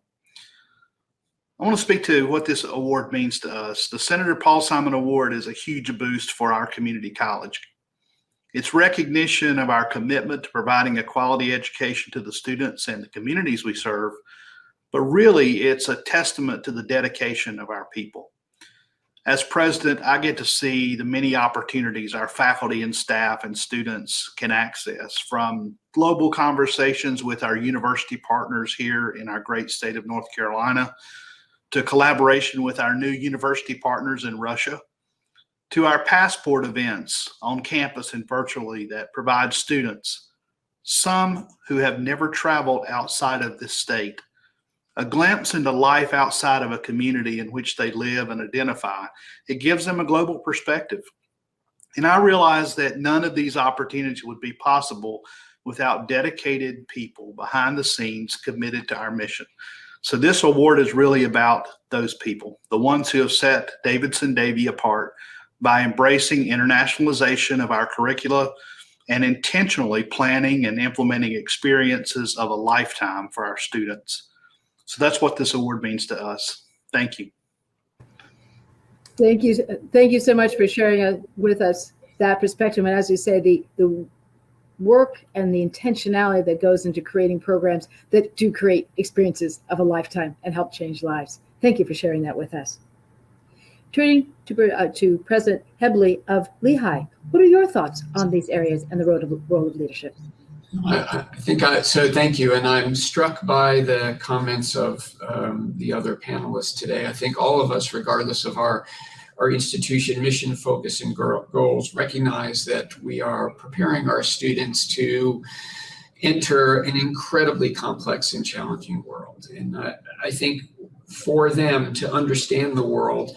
I want to speak to what this award means to us. The Senator Paul Simon Award is a huge boost for our community college. It's recognition of our commitment to providing a quality education to the students and the communities we serve, but really it's a testament to the dedication of our people. As president, I get to see the many opportunities our faculty and staff and students can access, from global conversations with our university partners here in our great state of North Carolina, to collaboration with our new university partners in Russia, to our passport events on campus and virtually that provide students, some who have never traveled outside of this state, a glimpse into life outside of a community in which they live and identify. It gives them a global perspective. And I realize that none of these opportunities would be possible without dedicated people behind the scenes committed to our mission. So this award is really about those people, the ones who have set Davidson-Davie apart by embracing internationalization of our curricula and intentionally planning and implementing experiences of a lifetime for our students. So that's what this award means to us. Thank you. Thank you. Thank you so much for sharing with us that perspective. And as you say, the work and the intentionality that goes into creating programs that do create experiences of a lifetime and help change lives. Thank you for sharing that with us. Turning to President Hebley of Lehigh, what are your thoughts on these areas and the role of leadership? So thank you. And I'm struck by the comments of the other panelists today. I think all of us, regardless of our institution mission, focus, and goals, recognize that we are preparing our students to enter an incredibly complex and challenging world. And I think for them to understand the world,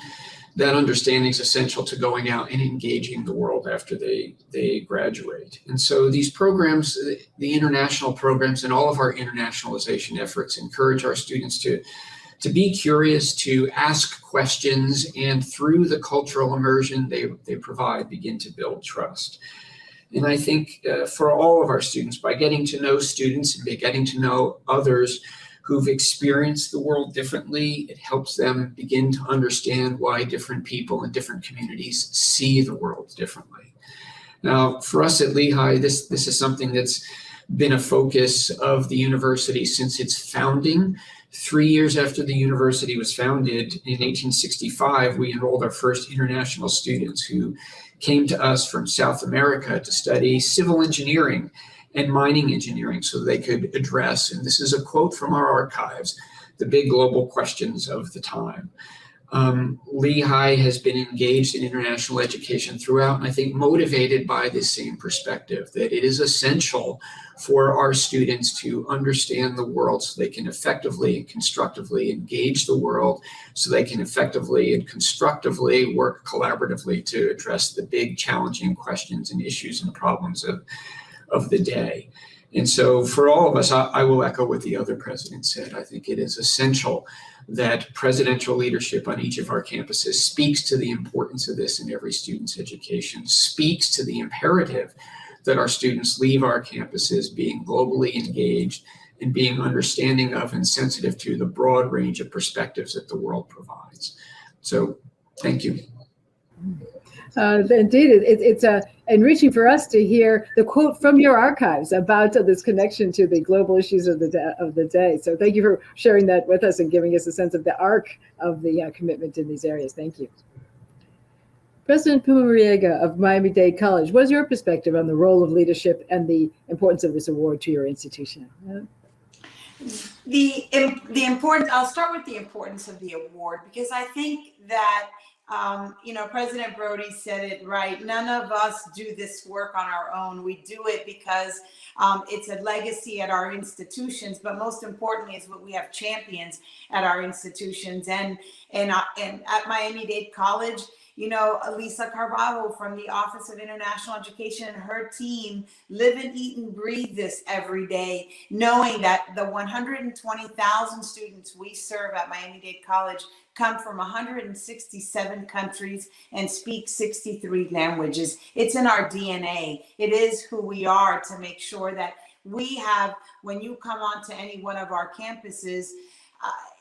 that understanding is essential to going out and engaging the world after they graduate. And so these programs, the international programs and all of our internationalization efforts, encourage our students to be curious, to ask questions, and through the cultural immersion they provide, begin to build trust. And I think for all of our students, by getting to know students and by getting to know others who've experienced the world differently, it helps them begin to understand why different people in different communities see the world differently. Now, for us at Lehigh, this is something that's been a focus of the university since its founding. 3 years after the university was founded in 1865, we enrolled our first international students who came to us from South America to study civil engineering and mining engineering so they could address, and this is a quote from our archives, the big global questions of the time. Lehigh has been engaged in international education throughout, and I think motivated by this same perspective, that it is essential for our students to understand the world so they can effectively and constructively engage the world, so they can effectively and constructively work collaboratively to address the big challenging questions and issues and problems of the day. And so for all of us, I will echo what the other president said. I think it is essential that presidential leadership on each of our campuses speaks to the importance of this in every student's education, speaks to the imperative that our students leave our campuses being globally engaged and being understanding of and sensitive to the broad range of perspectives that the world provides. So thank you. Indeed, it's enriching for us to hear the quote from your archives about this connection to the global issues of the day. So thank you for sharing that with us and giving us a sense of the arc of the commitment in these areas. Thank you. President Pumariega of Miami-Dade College, what is your perspective on the role of leadership and the importance of this award to your institution? The importance, I'll start with the importance of the award, because I think that President Brody said it right. None of us do this work on our own. We do it because it's a legacy at our institutions, but most importantly is what we have champions at our institutions. And at Miami-Dade College, Elisa Carvalho from the Office of International Education and her team live and eat and breathe this every day, knowing that the 120,000 students we serve at Miami-Dade College come from 167 countries and speak 63 languages. It's in our DNA. It is who we are, to make sure that we have, when you come onto any one of our campuses,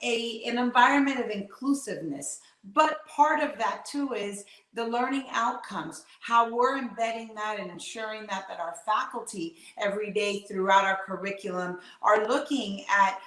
an environment of inclusiveness. But part of that too is the learning outcomes, how we're embedding that and ensuring that our faculty every day throughout our curriculum are looking at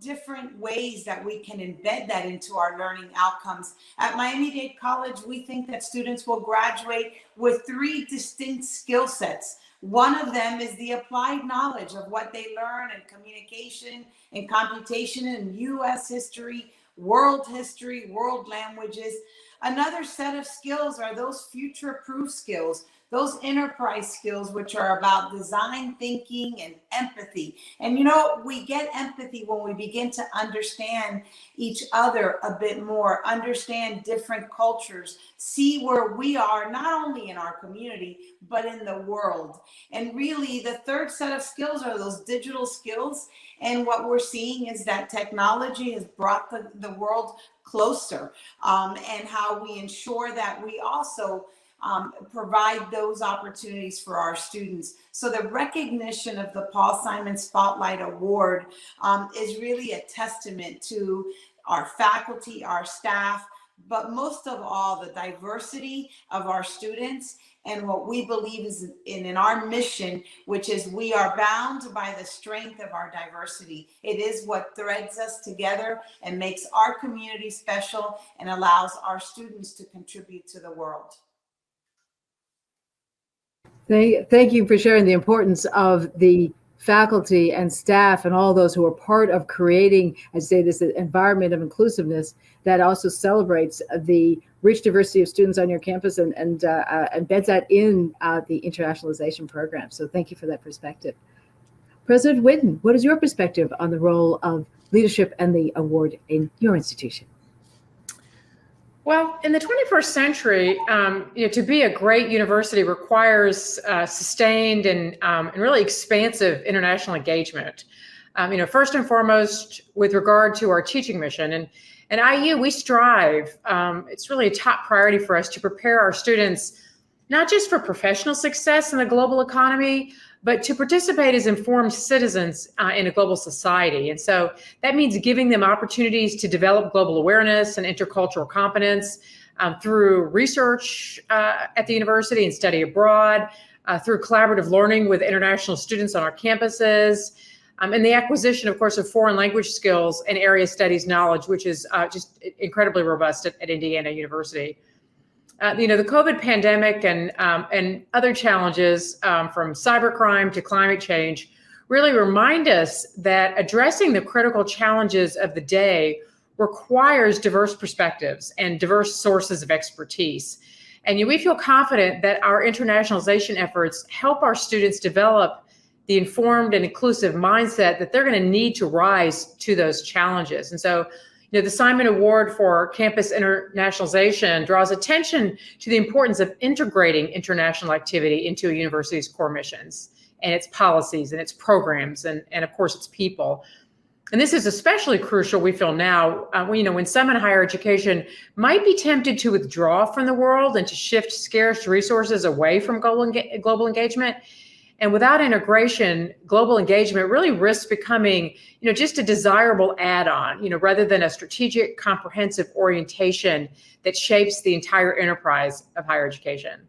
different ways that we can embed that into our learning outcomes. At Miami-Dade College, we think that students will graduate with 3 distinct skill sets. One of them is the applied knowledge of what they learn in communication and computation in U.S. history, world history, world languages. Another set of skills are those future-proof skills, those enterprise skills, which are about design thinking and empathy. And we get empathy when we begin to understand each other a bit more, understand different cultures, see where we are, not only in our community, but in the world. And really, the third set of skills are those digital skills. And what we're seeing is that technology has brought the world closer, and how we ensure that we also provide those opportunities for our students. So the recognition of the Paul Simon Spotlight Award is really a testament to our faculty, our staff, but most of all, the diversity of our students and what we believe is in our mission, which is we are bound by the strength of our diversity. It is what threads us together and makes our community special and allows our students to contribute to the world. Thank you for sharing the importance of the faculty and staff and all those who are part of creating, I'd say, this environment of inclusiveness that also celebrates the rich diversity of students on your campus and embeds that in the internationalization program. So thank you for that perspective. President Whitten, what is your perspective on the role of leadership and the award in your institution? Well, in the 21st century, to be a great university requires sustained and really expansive international engagement. First and foremost, with regard to our teaching mission, and IU, we strive. It's really a top priority for us to prepare our students not just for professional success in the global economy, but to participate as informed citizens in a global society. And so that means giving them opportunities to develop global awareness and intercultural competence through research at the university and study abroad, through collaborative learning with international students on our campuses, and the acquisition, of course, of foreign language skills and area studies knowledge, which is just incredibly robust at Indiana University. The COVID pandemic and other challenges from cybercrime to climate change really remind us that addressing the critical challenges of the day requires diverse perspectives and diverse sources of expertise. And we feel confident that our internationalization efforts help our students develop the informed and inclusive mindset that they're going to need to rise to those challenges. And so the Simon Award for Campus Internationalization draws attention to the importance of integrating international activity into a university's core missions and its policies and its programs and of course, its people. And this is especially crucial, we feel now, when some in higher education might be tempted to withdraw from the world and to shift scarce resources away from global engagement. And without integration, global engagement really risks becoming, just a desirable add-on, rather than a strategic, comprehensive orientation that shapes the entire enterprise of higher education.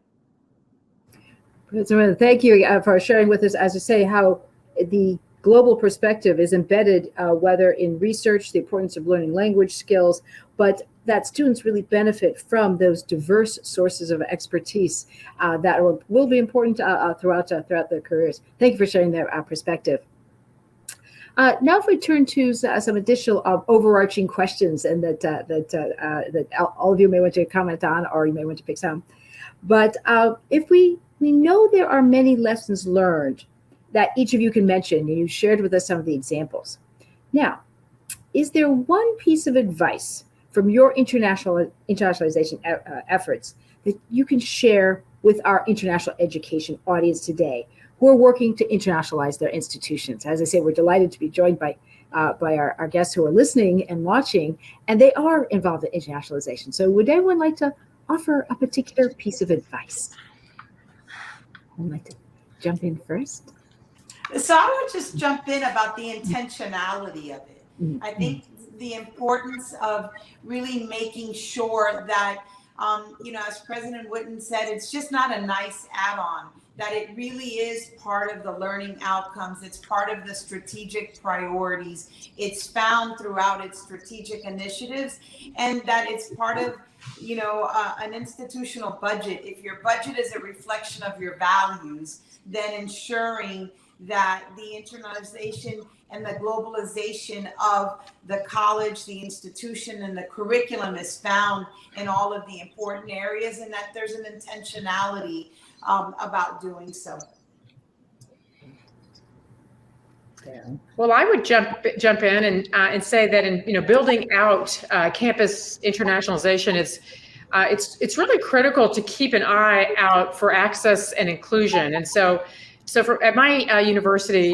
President, thank you for sharing with us, as you say, how the global perspective is embedded, whether in research, the importance of learning language skills, but that students really benefit from those diverse sources of expertise that will be important throughout their careers. Thank you for sharing that perspective. Now, if we turn to some additional overarching questions, and that all of you may want to comment on, or you may want to pick some. But if we know there are many lessons learned that each of you can mention, and you shared with us some of the examples. Now, is there one piece of advice from your internationalization efforts that you can share with our international education audience today who are working to internationalize their institutions? As I say, we're delighted to be joined by our guests who are listening and watching, and they are involved in internationalization. So would anyone like to offer a particular piece of advice? I'd like to jump in first. So I would just jump in about the intentionality of it. I think the importance of really making sure that, as President Whitten said, it's just not a nice add-on, that it really is part of the learning outcomes. It's part of the strategic priorities. It's found throughout its strategic initiatives, and that it's part of, an institutional budget. If your budget is a reflection of your values, then ensuring that the internalization and the globalization of the college, the institution, and the curriculum is found in all of the important areas, and that there's an intentionality about doing so. Well, I would jump in and say that in building out campus internationalization, it's really critical to keep an eye out for access and inclusion. And so at my university,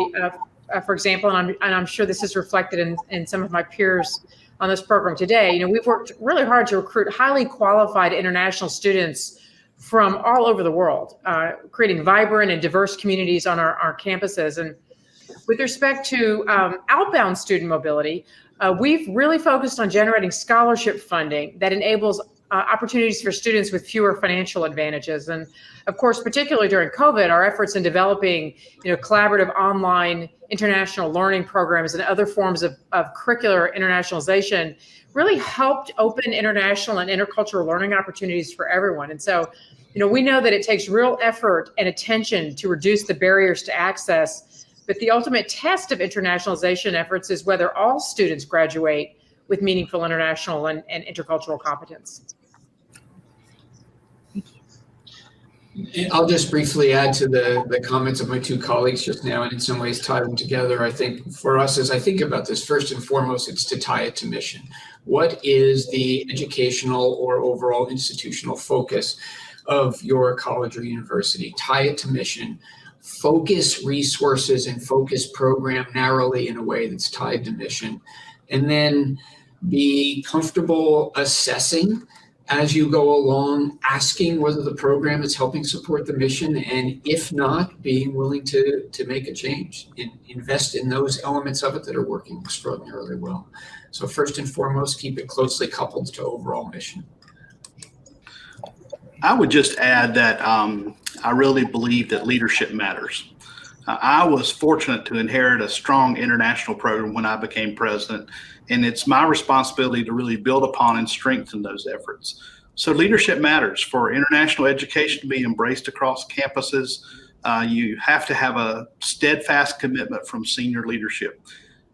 for example, and I'm sure this is reflected in some of my peers on this program today, we've worked really hard to recruit highly qualified international students from all over the world, creating vibrant and diverse communities on our campuses. And with respect to outbound student mobility, we've really focused on generating scholarship funding that enables opportunities for students with fewer financial advantages. And of course, particularly during COVID, our efforts in developing collaborative online international learning programs and other forms of curricular internationalization really helped open international and intercultural learning opportunities for everyone. And so, we know that it takes real effort and attention to reduce the barriers to access, but the ultimate test of internationalization efforts is whether all students graduate with meaningful international and intercultural competence. I'll just briefly add to the comments of my two colleagues just now, and in some ways tie them together. I think for us, as I think about this, first and foremost, it's to tie it to mission. What is the educational or overall institutional focus of your college or university? Tie it to mission. Focus resources and focus program narrowly in a way that's tied to mission. And then be comfortable assessing as you go along, asking whether the program is helping support the mission, and if not, being willing to make a change and invest in those elements of it that are working extraordinarily well. So first and foremost, keep it closely coupled to overall mission. I would just add that I really believe that leadership matters. I was fortunate to inherit a strong international program when I became president, and it's my responsibility to really build upon and strengthen those efforts. So leadership matters. For international education to be embraced across campuses, you have to have a steadfast commitment from senior leadership.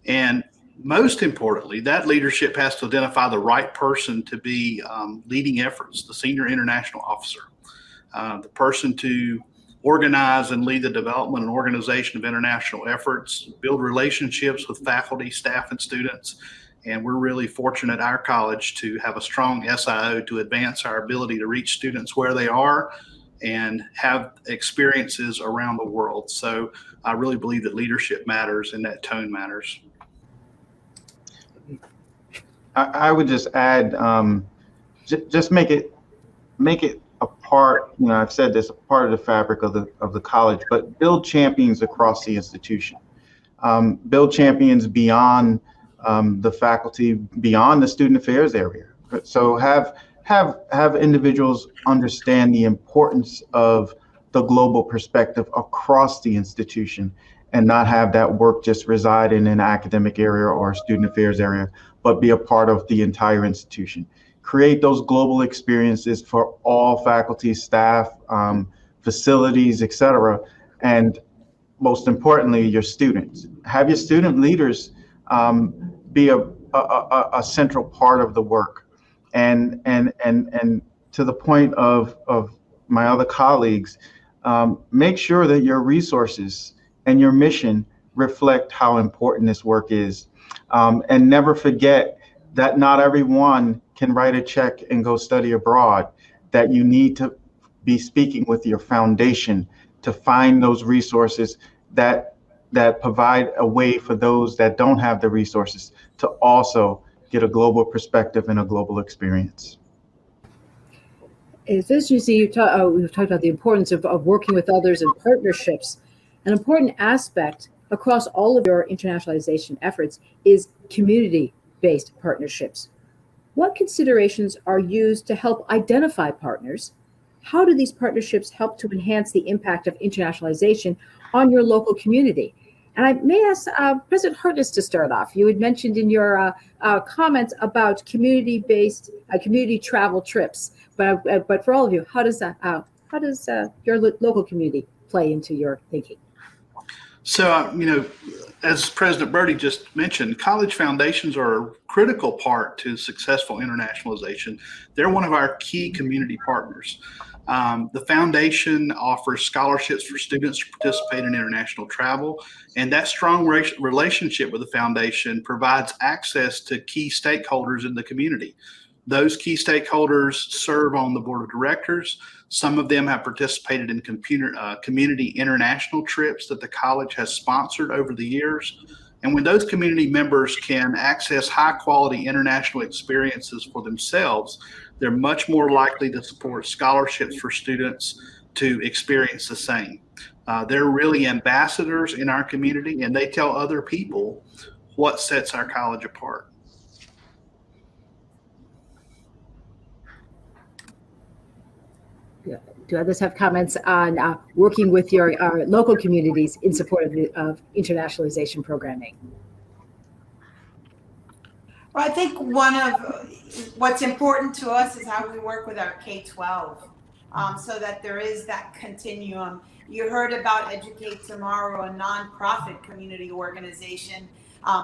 And most importantly, that leadership has to identify the right person to be leading efforts, the senior international officer, the person to organize and lead the development and organization of international efforts, build relationships with faculty, staff, and students. And we're really fortunate at our college to have a strong SIO to advance our ability to reach students where they are and have experiences around the world. So I really believe that leadership matters and that tone matters. I would just add, just make it a part. I've said this, a part of the fabric of the college, but build champions across the institution. Build champions beyond the faculty, beyond the student affairs area. So have individuals understand the importance of the global perspective across the institution, and not have that work just reside in an academic area or a student affairs area, but be a part of the entire institution. Create those global experiences for all faculty, staff, facilities, etc. And most importantly, your students. Have your student leaders be a central part of the work. And to the point of my other colleagues, make sure that your resources and your mission reflect how important this work is. And never forget that not everyone can write a check and go study abroad, that you need to be speaking with your foundation to find those resources that provide a way for those that don't have the resources to also get a global perspective and a global experience. As you see, we've talked about the importance of working with others and partnerships. An important aspect across all of your internationalization efforts is community-based partnerships. What considerations are used to help identify partners? How do these partnerships help to enhance the impact of internationalization on your local community? And I may ask President Hartness to start off. You had mentioned in your comments about community-based community travel trips, but for all of you, how does your local community play into your thinking? So, as President Brody just mentioned, college foundations are a critical part to successful internationalization. They're one of our key community partners. The foundation offers scholarships for students to participate in international travel, and that strong relationship with the foundation provides access to key stakeholders in the community. Those key stakeholders serve on the board of directors. Some of them have participated in community international trips that the college has sponsored over the years. And when those community members can access high quality international experiences for themselves, they're much more likely to support scholarships for students to experience the same. They're really ambassadors in our community, and they tell other people what sets our college apart. Do others have comments on working with your local communities in support of internationalization programming? Well, I think one of what's important to us is how we work with our K-12 so that there is that continuum. You heard about Educate Tomorrow, a nonprofit community organization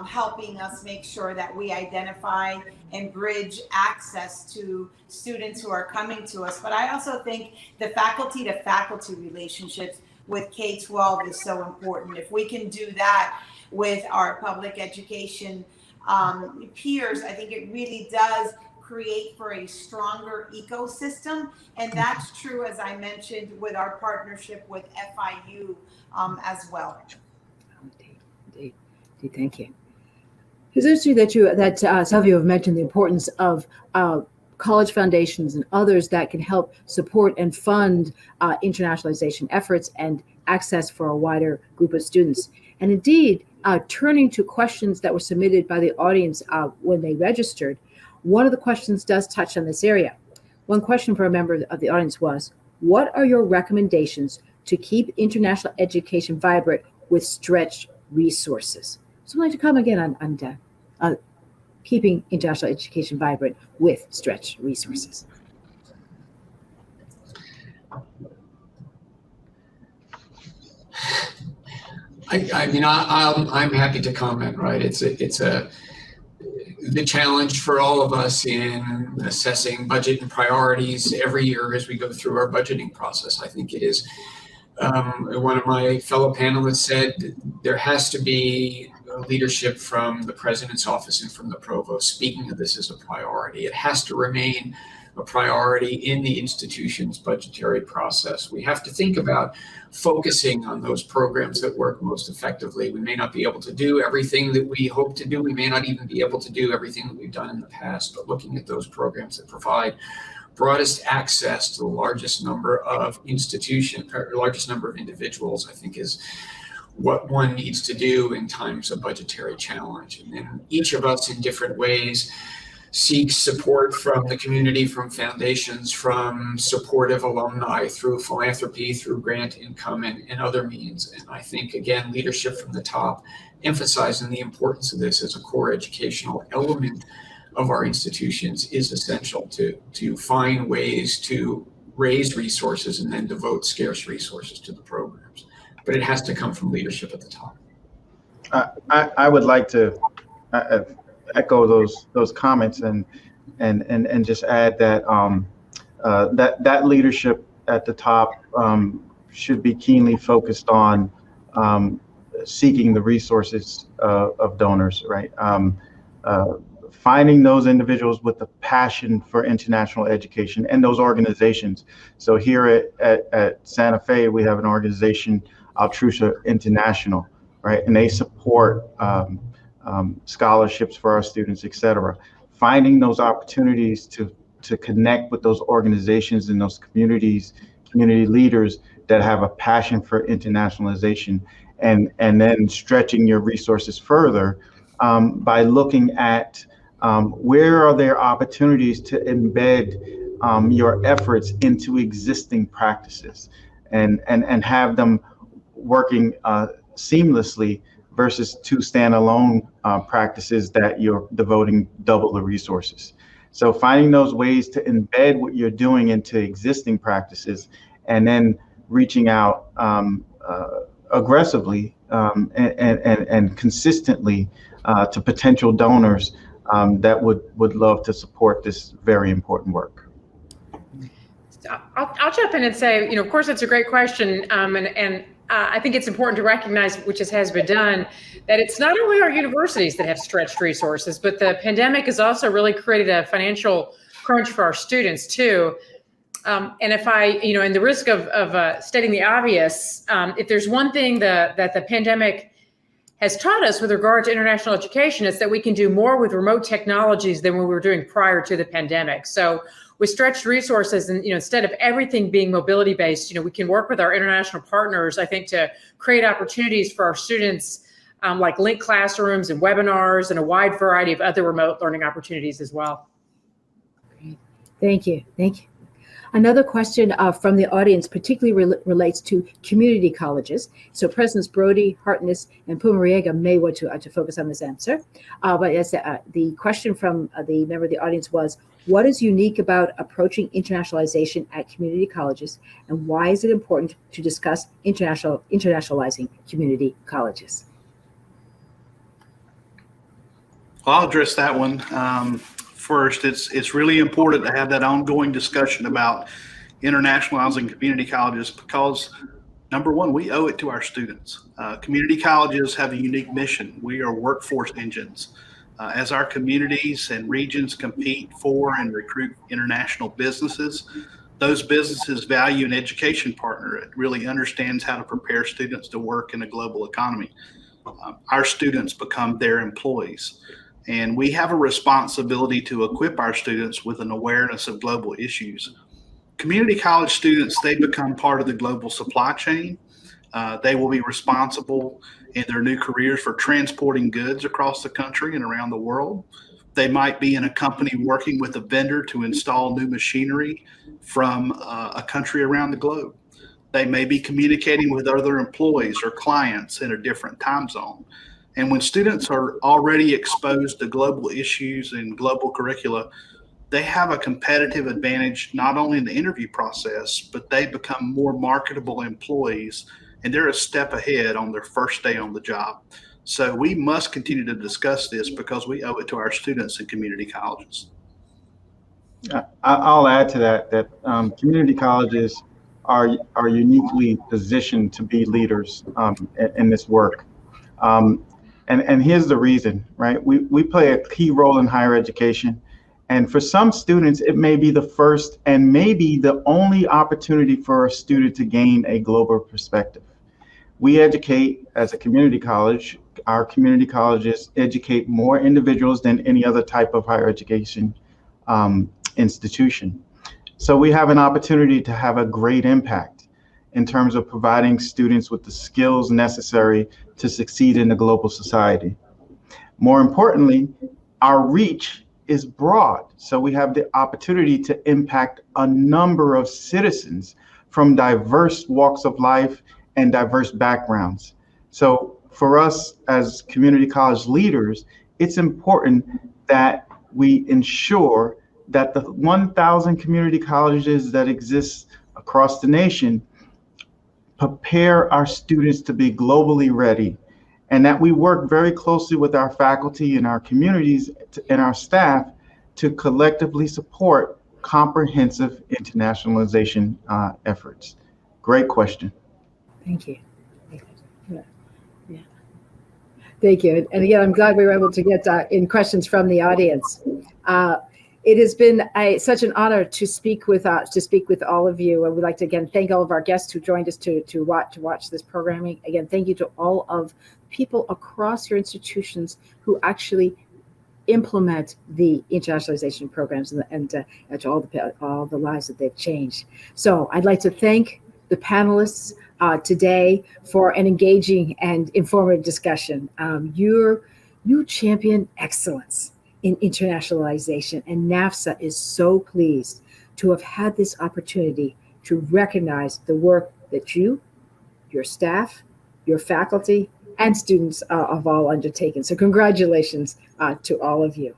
helping us make sure that we identify and bridge access to students who are coming to us. But I also think the faculty to faculty relationships with K-12 is so important. If we can do that with our public education peers, I think it really does create for a stronger ecosystem. And that's true, as I mentioned, with our partnership with FIU as well. Indeed. Thank you. It's interesting that some of you have mentioned the importance of college foundations and others that can help support and fund internationalization efforts and access for a wider group of students. And indeed, turning to questions that were submitted by the audience when they registered, one of the questions does touch on this area. One question for a member of the audience was, what are your recommendations to keep international education vibrant with stretched resources? So I'd like to come again on keeping international education vibrant with stretched resources. I'm happy to comment. Right, it's the challenge for all of us in assessing budget and priorities every year as we go through our budgeting process. I think it is. One of my fellow panelists said there has to be leadership from the president's office and from the provost speaking of this as a priority. It has to remain a priority in the institution's budgetary process. We have to think about focusing on those programs that work most effectively. We may not be able to do everything that we hope to do. We may not even be able to do everything that we've done in the past, but looking at those programs that provide broadest access to the largest number of institutions, or largest number of individuals, I think is what one needs to do in times of budgetary challenge. And then each of us in different ways seeks support from the community, from foundations, from supportive alumni, through philanthropy, through grant income, and other means. And I think, again, leadership from the top, emphasizing the importance of this as a core educational element of our institutions is essential to find ways to raise resources and then devote scarce resources to the programs. But it has to come from leadership at the top. I would like to echo those comments and just add that that leadership at the top should be keenly focused on seeking the resources of donors, right? Finding those individuals with the passion for international education and those organizations. So here at Santa Fe, we have an organization, Altrusa International, right? And they support scholarships for our students, et cetera. Finding those opportunities to connect with those organizations and those community leaders that have a passion for internationalization, and then stretching your resources further by looking at where are there opportunities to embed your efforts into existing practices and have them working seamlessly versus two standalone practices that you're devoting double the resources. So finding those ways to embed what you're doing into existing practices and then reaching out aggressively and consistently to potential donors that would love to support this very important work. I'll jump in and say, of course, it's a great question. And I think it's important to recognize, which has been done, that it's not only our universities that have stretched resources, but the pandemic has also really created a financial crunch for our students too. And if in the risk of stating the obvious, if there's one thing that the pandemic has taught us with regard to international education, it's that we can do more with remote technologies than we were doing prior to the pandemic. So with stretched resources and, instead of everything being mobility based, we can work with our international partners, I think, to create opportunities for our students, like linked classrooms and webinars and a wide variety of other remote learning opportunities as well. Great. Thank you. Thank you. Another question from the audience particularly relates to community colleges. So Presidents Brody, Hartness, and Pumariega may want to focus on this answer. But yes, the question from the member of the audience was, what is unique about approaching internationalization at community colleges, and why is it important to discuss internationalizing community colleges? Well, I'll address that one. First, it's really important to have that ongoing discussion about internationalizing community colleges because, number one, we owe it to our students. Community colleges have a unique mission. We are workforce engines. As our communities and regions compete for and recruit international businesses, those businesses value an education partner that really understands how to prepare students to work in a global economy. Our students become their employees. And we have a responsibility to equip our students with an awareness of global issues. Community college students, they become part of the global supply chain. They will be responsible in their new careers for transporting goods across the country and around the world. They might be in a company working with a vendor to install new machinery from a country around the globe. They may be communicating with other employees or clients in a different time zone. And when students are already exposed to global issues and global curricula, they have a competitive advantage not only in the interview process, but they become more marketable employees and they're a step ahead on their first day on the job. So we must continue to discuss this because we owe it to our students in community colleges. I'll add to that community colleges are uniquely positioned to be leaders in this work. And here's the reason, right? We play a key role in higher education. And for some students, it may be the first and maybe the only opportunity for a student to gain a global perspective. We educate as a community college. Our community colleges educate more individuals than any other type of higher education institution. So we have an opportunity to have a great impact in terms of providing students with the skills necessary to succeed in a global society. More importantly, our reach is broad. So we have the opportunity to impact a number of citizens from diverse walks of life and diverse backgrounds. So for us as community college leaders, it's important that we ensure that the 1,000 community colleges that exist across the nation prepare our students to be globally ready, and that we work very closely with our faculty and our communities and our staff to collectively support comprehensive internationalization efforts. Great question. Thank you. Yeah. Thank you. And again, I'm glad we were able to get in questions from the audience. It has been such an honor to speak with all of you. I would like to again thank all of our guests who joined us to watch this programming. Again, thank you to all of people across your institutions who actually implement the internationalization programs and to all the lives that they've changed. So I'd like to thank the panelists today for an engaging and informative discussion. Your You champion excellence in internationalization, and NAFSA is so pleased to have had this opportunity to recognize the work that you, your staff, your faculty, and students have all undertaken. So congratulations to all of you.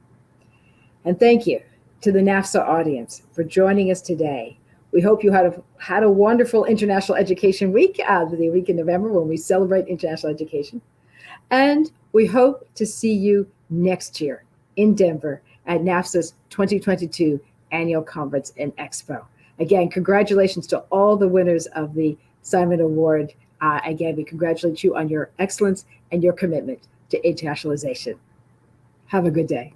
And thank you to the NAFSA audience for joining us today. We hope you had a wonderful International Education Week, the week in November when we celebrate international education. And we hope to see you next year in Denver at NAFSA's 2022 Annual Conference and Expo. Again, congratulations to all the winners of the Simon Award. Again, we congratulate you on your excellence and your commitment to internationalization. Have a good day.